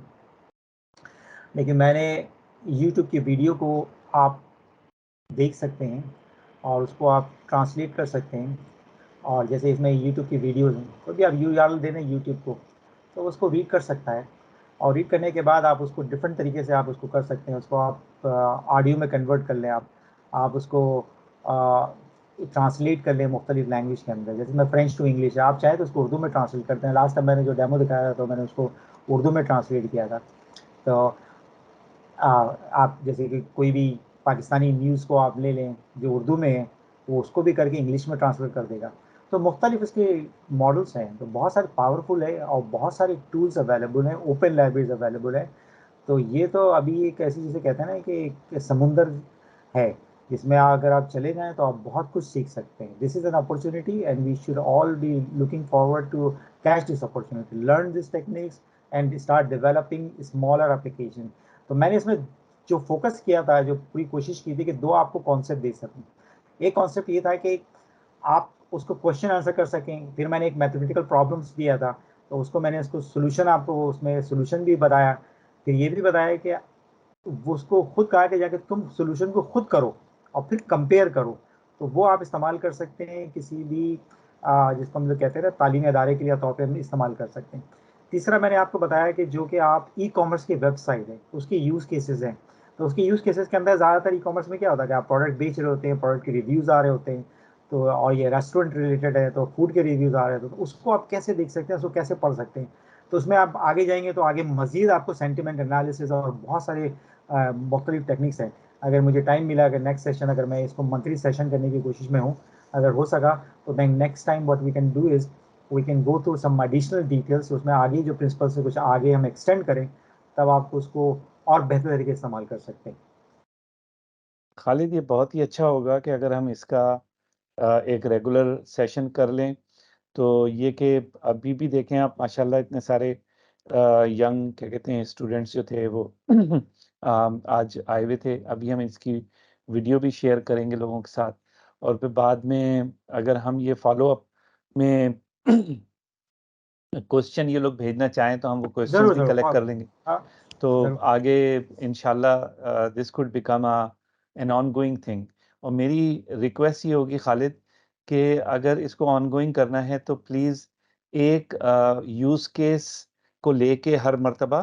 लेकिन मैंने यूट्यूब की वीडियो को आप देख सकते हैं और उसको आप ट्रांसलेट कर सकते हैं। और जैसे इसमें यूट्यूब की वीडियोज़ हैं, कोई भी आप यूआरएल दे दें यूट्यूब को तो उसको रीड कर सकता है, और रीड करने के बाद आप उसको डिफरेंट तरीके से आप उसको कर सकते हैं। उसको आप ऑडियो में कन्वर्ट कर लें, आप उसको ट्रांसलेट कर लें मुख्तलिफ लैंग्वेज के अंदर। जैसे मैं फ्रेंच टू इंग्लिश है, आप चाहे तो उसको उर्दू में ट्रांसलेट करते हैं। लास्ट टाइम मैंने जो डेमो दिखाया था तो मैंने उसको उर्दू में ट्रांसलेट किया था। तो आप जैसे कि कोई भी पाकिस्तानी न्यूज़ को आप ले लें जो उर्दू में है, वो उसको भी करके इंग्लिश में ट्रांसलेट कर देगा। तो मुख्तलिफ इसके मॉडल्स हैं, तो बहुत सारे पावरफुल है और बहुत सारे टूल्स अवेलेबल हैं, ओपन लाइब्रेरीज अवेलेबल है। तो ये तो अभी एक ऐसी जिसे कहते हैं ना कि एक समुंदर है जिसमें अगर आप चले जाएं तो आप बहुत कुछ सीख सकते हैं। This is an opportunity and we should all be looking forward to catch this opportunity, learn this techniques and start developing smaller application. तो मैंने इसमें जो फोकस किया था, जो पूरी कोशिश की थी कि दो आपको कॉन्सेप्ट दे सकूं। एक कॉन्सेप्ट ये था कि आप उसको क्वेश्चन आंसर कर सकें। फिर मैंने एक मैथमेटिकल प्रॉब्लम्स दिया था, तो उसको मैंने उसको सोल्यूशन, आपको उसमें सोल्यूशन भी बताया। फिर ये भी बताया कि वो उसको खुद कहा कि जाके तुम सोल्यूशन को खुद करो और फिर कंपेयर करो। तो वो आप इस्तेमाल कर सकते हैं किसी भी जिसको हम लोग कहते हैं ना तालीमी अदारे के लिए तौर पर इस्तेमाल कर सकते हैं। तीसरा मैंने आपको बताया कि जो कि आप ई कॉमर्स की वेबसाइट है उसके यूज़ केसेस हैं। तो उसके यूज़ केसेस के अंदर ज़्यादातर ई कॉमर्स में क्या होता है कि आप प्रोडक्ट बेच रहे होते हैं, प्रोडक्ट के रिव्यूज़ आ रहे होते हैं, तो और ये रेस्टोरेंट रिलेटेड है तो फूड के रिव्यूज़ आ रहे हैं, तो उसको आप कैसे देख सकते हैं, उसको कैसे पढ़ सकते हैं। तो उसमें आप आगे जाएंगे तो आगे मज़ीद आपको सेंटिमेंट एनालिसिस और बहुत सारे मुख्तलिफ टेक्निक्स हैं। अगर मुझे टाइम मिला, अगर नेक्स्ट सेशन, अगर मैं इसको मंथली सेशन करने की कोशिश में हूँ, अगर हो सका तो then next time what we can do is we can go through some additional details. उसमें आगे जो प्रिंसिपल से कुछ आगे हम एक्सटेंड करें, तब आप उसको और बेहतर तरीके से इस्तेमाल कर सकते हैं। खालिद, ये बहुत ही अच्छा होगा कि अगर हम इसका एक रेगुलर सेशन कर लें। तो ये कि अभी भी देखें आप, माशाल्लाह इतने सारे यंग क्या कहते हैं स्टूडेंट्स जो थे वो आज आए हुए थे। अभी हम इसकी वीडियो भी शेयर करेंगे लोगों के साथ, और फिर बाद में अगर हम ये फॉलो अप में क्वेश्चन ये लोग भेजना चाहें तो हम वो क्वेश्चंस ज़रूर भी ज़रूर कलेक्ट कर लेंगे। तो ज़रूर। आगे इंशाल्लाह this could become an ongoing thing. और मेरी रिक्वेस्ट ये होगी खालिद कि अगर इसको ऑनगोइंग करना है तो प्लीज़ एक यूज़ केस को लेके हर मर्तबा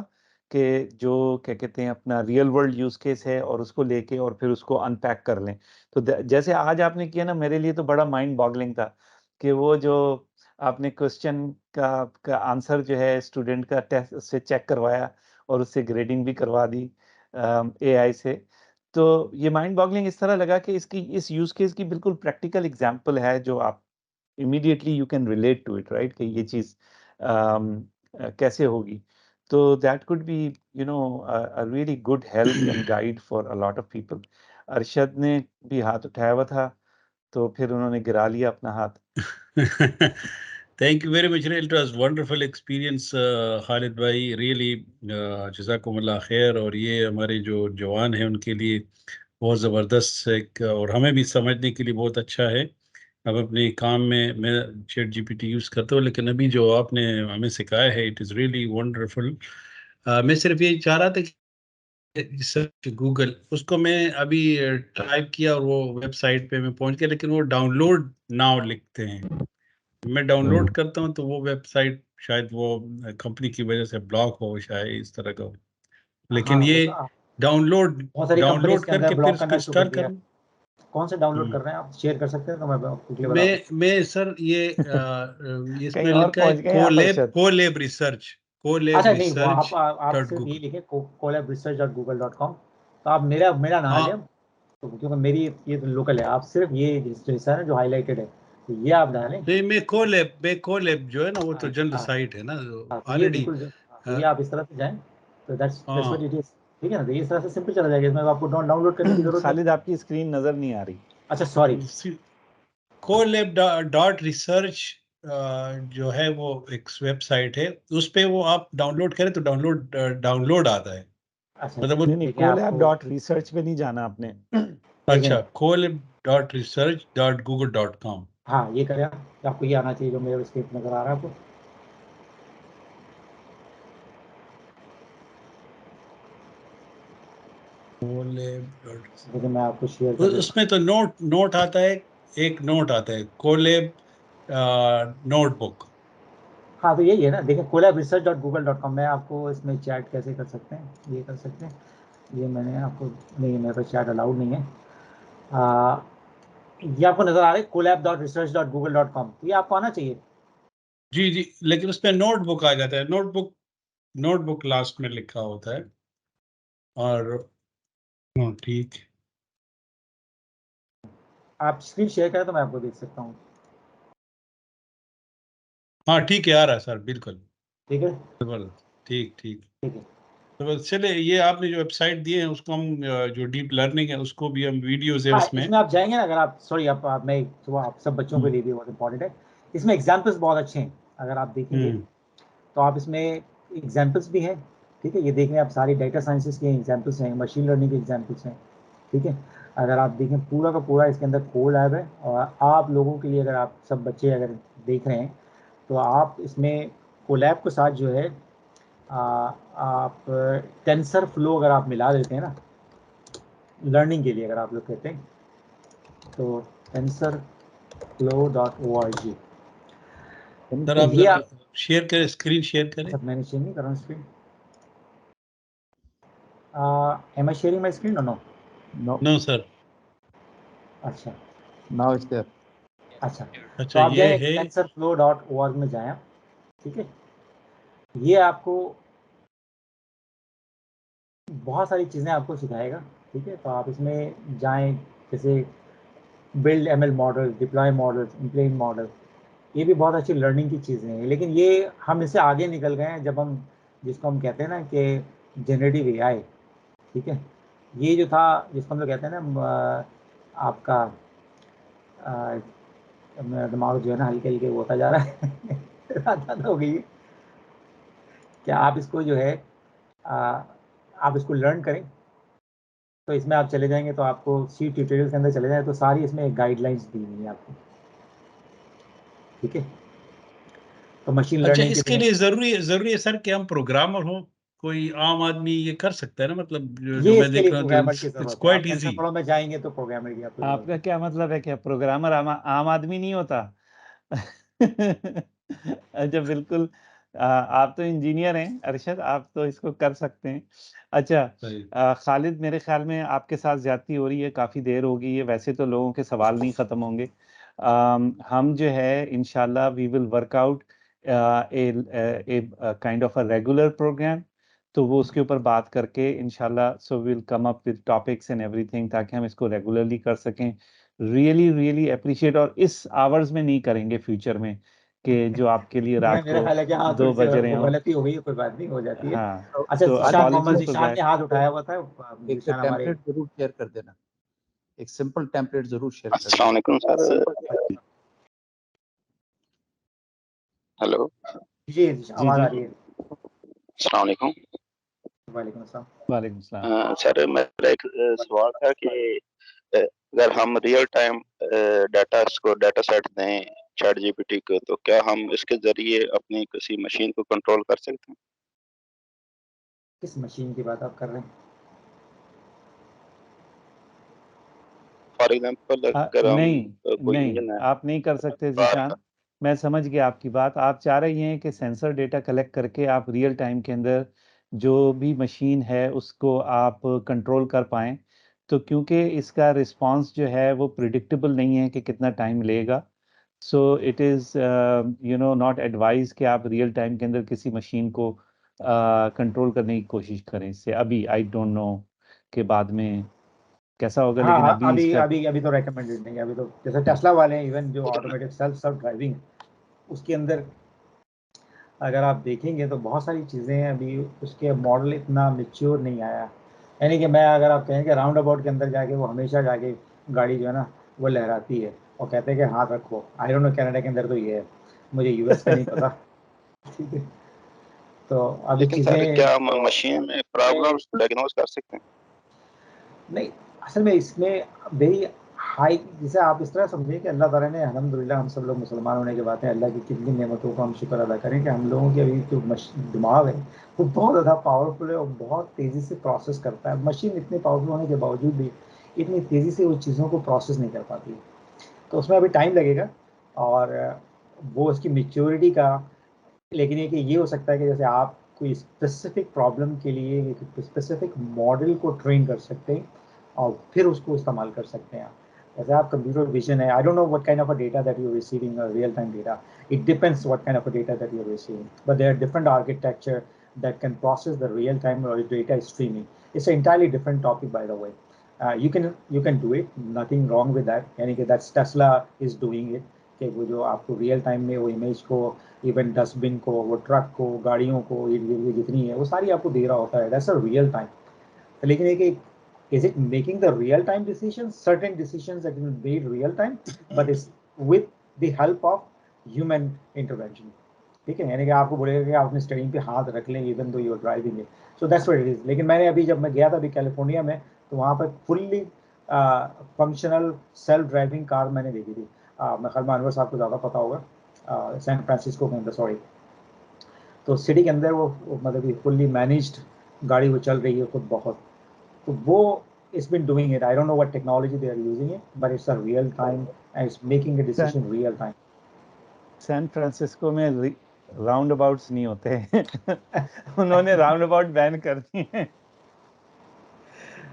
कि जो क्या कहते हैं अपना रियल वर्ल्ड यूज़ केस है, और उसको लेके और फिर उसको अनपैक कर लें। तो जैसे आज आपने किया ना, मेरे लिए तो बड़ा माइंड बॉगलिंग था कि वो जो आपने क्वेश्चन का आंसर जो है स्टूडेंट का टेस्ट से चेक करवाया और उससे ग्रेडिंग भी करवा दी एआई से। तो ये माइंड बॉगलिंग इस तरह लगा कि इसकी इस यूज केस की बिल्कुल प्रैक्टिकल एग्जांपल है जो आप immediately you can relate to it, right, कि ये चीज कैसे होगी। तो that could be you know a really good help and guide for a lot of people. Arshad ने भी हाथ उठाया हुआ था, तो फिर उन्होंने गिरा लिया अपना हाथ। Thank you very much. It was wonderful experience, Khalid भाई. Really, जज़ाकुमुल्लाह खैर. और ये हमारे जो जवान हैं उनके लिए बहुत ज़बरदस्त एक, और हमें भी समझने के लिए बहुत अच्छा है। अब अपने काम में मैं चैट जीपीटी यूज़ करता हूँ, लेकिन अभी जो आपने हमें सिखाया है इट इज़ रियली वंडरफुल. मैं सिर्फ ये चाह रहा था कि सर्च गूगल, उसको मैं अभी टाइप किया और वो वेबसाइट पे मैं पहुंच गया, लेकिन वो डाउनलोड नाउ लिखते हैं. मैं डाउनलोड करता हूँ तो वो वेबसाइट शायद वो कंपनी की वजह से ब्लॉक हो, शायद इस तरह का हो. लेकिन हाँ, वो ये तो डाउनलोड बहुत सारी कंपनीज डाउनलोड के अंदर करके फिर ब्लॉक उसको करना शुरू कर इंस्टॉल दिया। करूँ. कौन से डाउनलोड हम्म. कर रहे हैं आप, शेयर कर सकते हैं तो मैं क्विकली बता सकता मैं सर ये कहीं इसमें और लिखा है पहुंच गए आप अरशद। Colab research. हूँ। कोलैब अच्छा नहीं, वो रिसर्च आप डॉट सिर्फ ये गूगल. लिखे collaboresearch.google.com, तो आप मेरा ना हाँ लें, तो क्योंकि मेरी ये तो लोकल है। आप सिर्फ ये जो हिस्सा है ना जो हाईलाइटेड है, तो ये आप डालें। नहीं, मैं कोलैब जो है ना वो तो जनरल हाँ साइट है ना हाँ, तो ये ऑलरेडी. बिल्कुल तो ये आप इस तरह से जाएं, तो दैट्स व्हाट हाँ. It is. ठीक है ना, तो ये इस तरह से सिंपल चला जाएगा, इसमें आपको डाउनलोड करने की जरूरत नहीं। खालिद, आपकी स्क्रीन नजर नहीं आ रही। अच्छा सॉरी। कोलैब डॉट रिसर्च जो है वो एक वेबसाइट है, उस पे वो आप डाउनलोड करें तो डाउनलोड आता है. अच्छा मतलब वो नहीं नहीं, देखें कोलैब आपको, डॉट रिसर्च पे नहीं जाना आपने। अच्छा, देखें, Colab dot research dot Google dot com. हाँ ये करें आप, तो आपको ये आना चाहिए जो मेरे स्क्रीन नजर आ रहा है आपको। कोलैब डॉट, देखिए मैं आपको शेयर कर देता उसमें तो नोट आता है. एक नोट आता है कोलैब नोटबुक. हूँ। हाँ तो यही है ना, देखिए collaboresearch.google.com, मैं आपको इसमें चैट कैसे कर सकते हैं, ये कर सकते हैं। ये मैंने आपको, नहीं मेरे पास चैट अलाउड नहीं है। ये आपको नजर आ रहा है collab.research.google.com, तो ये आपको आना चाहिए। जी जी, लेकिन उसमें नोटबुक आ जाता है. नोटबुक लास्ट में लिखा होता है. और हाँ, ठीक. आप स्क्रीन शेयर करें तो मैं आपको देख सकता हूँ। हाँ ठीक है, आ रहा है सर, बिल्कुल ठीक है, जबरदस्त, ठीक ठीक। ठीक है। तो चले, ये आपने जो वेबसाइट दिए हैं उसको हम जो डीप लर्निंग है उसको भी हम वीडियोस है हाँ, उसमें। इसमें आप जाएंगे ना, अगर आप सॉरी आप मैं तो आप सब बच्चों के लिए भी बहुत इंपॉर्टेंट है, इसमें एग्जाम्पल्स बहुत अच्छे हैं, अगर आप देखेंगे तो आप इसमें एग्जाम्पल्स भी हैं, ठीक है। ये देख लें आप, सारी डेटा साइंसेस के एग्जाम्पल्स हैं, मशीन लर्निंग के एग्जाम्पल्स हैं, ठीक है। अगर आप देखें पूरा का पूरा इसके अंदर कोलैब है, और आप लोगों के लिए, अगर आप सब बच्चे अगर देख रहे हैं तो आप इसमें कोलैब के साथ जो है आप टेंसर फ्लो अगर आप मिला देते हैं ना लर्निंग के लिए, अगर आप लोग कहते हैं तो tensorflow.org। सर आप ये शेयर करें, स्क्रीन शेयर करें। सब मैंने शेयर नहीं कर रहा हूँ screen. Am I sharing my screen or no? No sir. अच्छा Now it's there. अच्छा, अच्छा तो आप ये जाए है, tensorflow.org में जाएं, ठीक है। ये आपको बहुत सारी चीज़ें आपको सिखाएगा, ठीक है। तो आप इसमें जाएं, जैसे build ML model, deploy model, implement model, ये भी बहुत अच्छी लर्निंग की चीज़ें हैं। लेकिन ये हम इससे आगे निकल गए हैं जब हम, जिसको हम कहते हैं ना कि जनरेटिव AI, ठीक है। ये जो था जिसको हम लोग कहते हैं ना आपका मेरा दिमाग जो है ना हल्के हल्के होता जा रहा है रात हो गई है। क्या आप इसको जो है आप इसको लर्न करें, तो इसमें आप चले जाएंगे तो आपको सी ट्यूटोरियल के अंदर चले जाएं तो सारी इसमें गाइडलाइंस दी हुई है आपको, ठीक है। तो मशीन अच्छा लर्निंग इसके लिए जरूरी है सर कि हम प्रोग्रामर हो, कोई आम आदमी ये कर सकता है ना, मतलब जो ये मैं इसके देख लिए रहा हूँ प्रोग्रामर की इट्स जरूरत है। आप क्वाइट इजी। टेंसरफ्लो में जाएंगे तो प्रोग्रामर की आपको जरूरत आपका क्या मतलब है, क्या प्रोग्रामर आम आदमी नहीं होता? अच्छा बिल्कुल, आप तो इंजीनियर हैं अरशद, आप तो इसको कर सकते हैं। अच्छा खालिद, मेरे ख्याल में आपके साथ ज्यादती हो रही है, काफ़ी देर हो गई है, वैसे तो लोगों के सवाल नहीं ख़त्म होंगे। हम जो है इंशाल्लाह we will work out a kind of a regular program, तो वो उसके ऊपर बात करके इंशाल्लाह so will come up with topics and everything, ताकि हम इसको रेगुलरली कर सकें। रियली अप्रिशिएट, और इस आवर्स में नहीं करेंगे फ्यूचर में कि जो आपके लिए है। रात मेरा को ख्याल है कि हाँ 2 थोड़ी सी बज रहे वो हो। गलती हो गई है, कोई बात नहीं, हो जाती है। हाँ, अच्छा, तो Zeeshan Mohammad apologies for Zeeshan that. ने हाथ उठाया हुआ था, एक जिशान हमारे। टेम्पलेट जरूर शेयर कर देना, एक सिंपल टेम्पलेट जरूर शेयर कर अस्सलाम देना। वालेकुम सर। हेलो जी जी आवाज़ जी, आ रही है। अस्सलाम वालेकुम। वालेकुम अस्सलाम। वालेकुम सलाम। सर मेरा एक सवाल था कि अगर हम रियल टाइम डाटा सेट दें चैट जीपीटी को, तो क्या हम इसके जरिए अपनी किसी मशीन को कंट्रोल कर सकते हैं? किस मशीन की बात आप कर रहे हैं? फॉर एग्जांपल अगर हम कोई नहीं इंजन है, आप नहीं कर सकते जीशान, मैं समझ गया आपकी बात। आप चाह रही हैं कि सेंसर डेटा कलेक्ट करके आप रियल टाइम के अंदर जो भी मशीन है उसको आप कंट्रोल कर पाएँ। तो क्योंकि इसका रिस्पांस जो है वो प्रिडिक्टेबल नहीं है कि कितना टाइम लेगा, so it is not advise कि आप रियल टाइम के अंदर किसी मशीन को कंट्रोल करने की कोशिश करें इससे। अभी आई डोंट नो कि बाद में कैसा होगा, हाँ लेकिन हाँ, अभी अभी इसका अभी अभी तो रेकमेंडेड नहीं है। अभी तो जैसे टेस्ला वाले हैं, इवन जो ऑटोमेटिक सेल्फ ड्राइविंग, उसके अंदर अगर आप देखेंगे तो बहुत सारी चीज़ें हैं, अभी उसके मॉडल इतना मेच्योर नहीं आया। यानी कि मैं, अगर आप कहें कि राउंड अबाउट के अंदर जाके वो हमेशा जाके गाड़ी जो है ना वो लहराती है और कहते हैं कि हाथ रखो। आई डोंट नो कनाडा के अंदर तो ये है, मुझे यूएस का नहीं पता। ठीक है, तो अभी लेकिन सर चीज़ें क्या हम मशीन में प्रॉब्लम्स डायग्नोज कर सकते हैं? नहीं, असल में इसमें वेरी हाई, जैसे आप इस तरह समझें कि अल्लाह ताला ने, अल्हम्दुलिल्लाह हम सब लोग मुसलमान होने के बाद है, अल्लाह की कितनी नेमतों का हम शुक्र अदा करें कि हम लोगों की अभी जो दिमाग है वो बहुत ज़्यादा पावरफुल है और बहुत तेज़ी से प्रोसेस करता है। मशीन इतनी पावरफुल होने के बावजूद भी इतनी तेज़ी से उन चीज़ों को प्रोसेस नहीं कर पाती, तो उसमें अभी टाइम लगेगा। और वो उसकी मेच्योरिटी का, लेकिन ये कि ये हो सकता है कि जैसे आप कोई स्पेसिफिक प्रॉब्लम के लिए एक स्पेसिफिक मॉडल को ट्रेन कर सकते हैं और फिर उसको इस्तेमाल कर सकते हैं। जैसे आप कंप्यूटर विजन है, I don't know what kind of a data that you are receiving, real time data, it depends what kind of a data that you are receiving, but there are different architecture that can process the real time or data streaming. It's an entirely different topic, by the way. You can do it, nothing wrong with that. Yani कि that's Tesla is doing it. कि वो जो आपको रियल टाइम में वो इमेज को, इवन डस्टबिन को, वो ट्रक को, गाड़ियों को, ये जितनी है वो सारी आपको दे रहा होता है, दैट्स अ रियल टाइम। लेकिन एक is it making the real time decisions, certain decisions that will be real time, but it's with the help of human intervention, ठीक है? यानी कि आपको बोलेगा कि आप अपने स्टीयरिंग पे हाथ रख लें even though you are driving it, so that's what it is. लेकिन मैंने अभी जब मैं गया था अभी कैलिफोर्निया में, तो वहाँ पर fully functional self driving car मैंने देखी थी। मैं ख्याल में अनवर साहब को ज़्यादा पता होगा, सैन फ्रांसिस्को के अंदर, सॉरी, तो सिटी के अंदर वो मतलब फुल्ली मैनेज्ड गाड़ी वो चल रही है खुद बहुत। तो वो it's been doing it. I don't know what technology they are using it, but it's a real time and it's making a decision real time. San Francisco में राउंड अबाउट्स नहीं होते उन्होंने राउंड अबाउट बैन कर दिए हैं।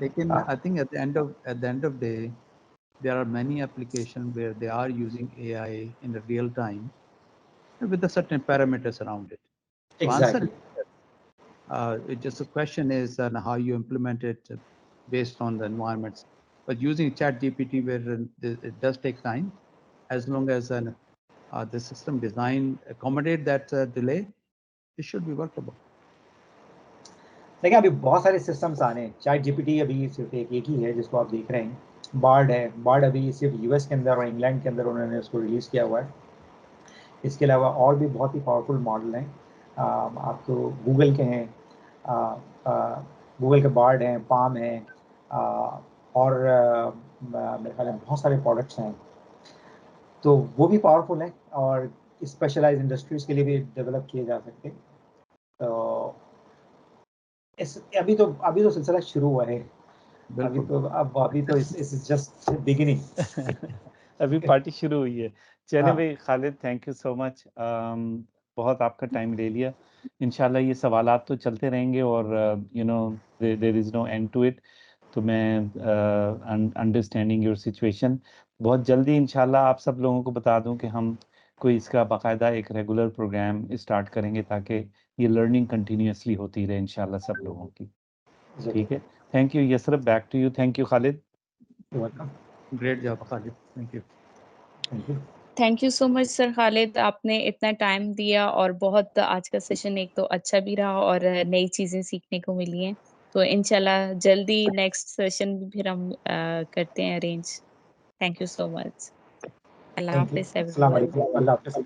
लेकिन I think at the end of day, there are many applications where they are using AI in the real time with the certain parameters around it. So Exactly. It just the question is how you implement it based on the environments. But using ChatGPT, where it does take time, as long as the system design accommodate that delay, it should be workable. देखिए अभी बहुत सारे सिस्टम्स आने हैं, चैट जीपीटी अभी सिर्फ एक ही है जिसको आप देख रहे हैं, बार्ड है, बार्ड अभी सिर्फ यूएस के अंदर और इंग्लैंड के अंदर उन्होंने उसको रिलीज़ किया हुआ है। इसके अलावा और भी बहुत ही पावरफुल मॉडल हैं, आपको गूगल के हैं, गूगल के बार्ड हैं, पाम हैं, और मेरे ख्याल में बहुत सारे प्रोडक्ट्स हैं, तो वो भी पावरफुल है और स्पेशलाइज इंडस्ट्रीज के लिए भी डेवलप किए जा सकते हैं। तो अभी तो सिलसिला शुरू हुआ है, अभी तो इस जस्ट बिगिनिंग अभी पार्टी शुरू हुई है। चले हाँ। भाई Khalid, thank you so much, बहुत आपका टाइम ले लिया। इंशाल्लाह ये सवालात तो चलते रहेंगे और you know there is no end to it. तो मैं अंडरस्टैंडिंग योर सिचुएशन, बहुत जल्दी इंशाल्लाह आप सब लोगों को बता दूं कि हम कोई इसका बाकायदा एक रेगुलर प्रोग्राम स्टार्ट करेंगे ताकि ये लर्निंग कंटिन्यूअसली होती रहे इंशाल्लाह सब लोगों की। ठीक है, thank you Yasrab, back to you. Thank you Khalid. Great job, Khalid. Thank you. Thank you so much sir Khalid, आपने इतना टाइम दिया और बहुत आज का सेशन एक तो अच्छा भी रहा और नई चीज़ें सीखने को मिली हैं। तो इंशाल्लाह जल्दी नेक्स्ट सेशन भी फिर हम करते हैं arrange. Thank you so much. Allah thank you, हाफिज़ अस्सलाम एवरीवन। वालेकुम, अल्लाह हाफ़िज़।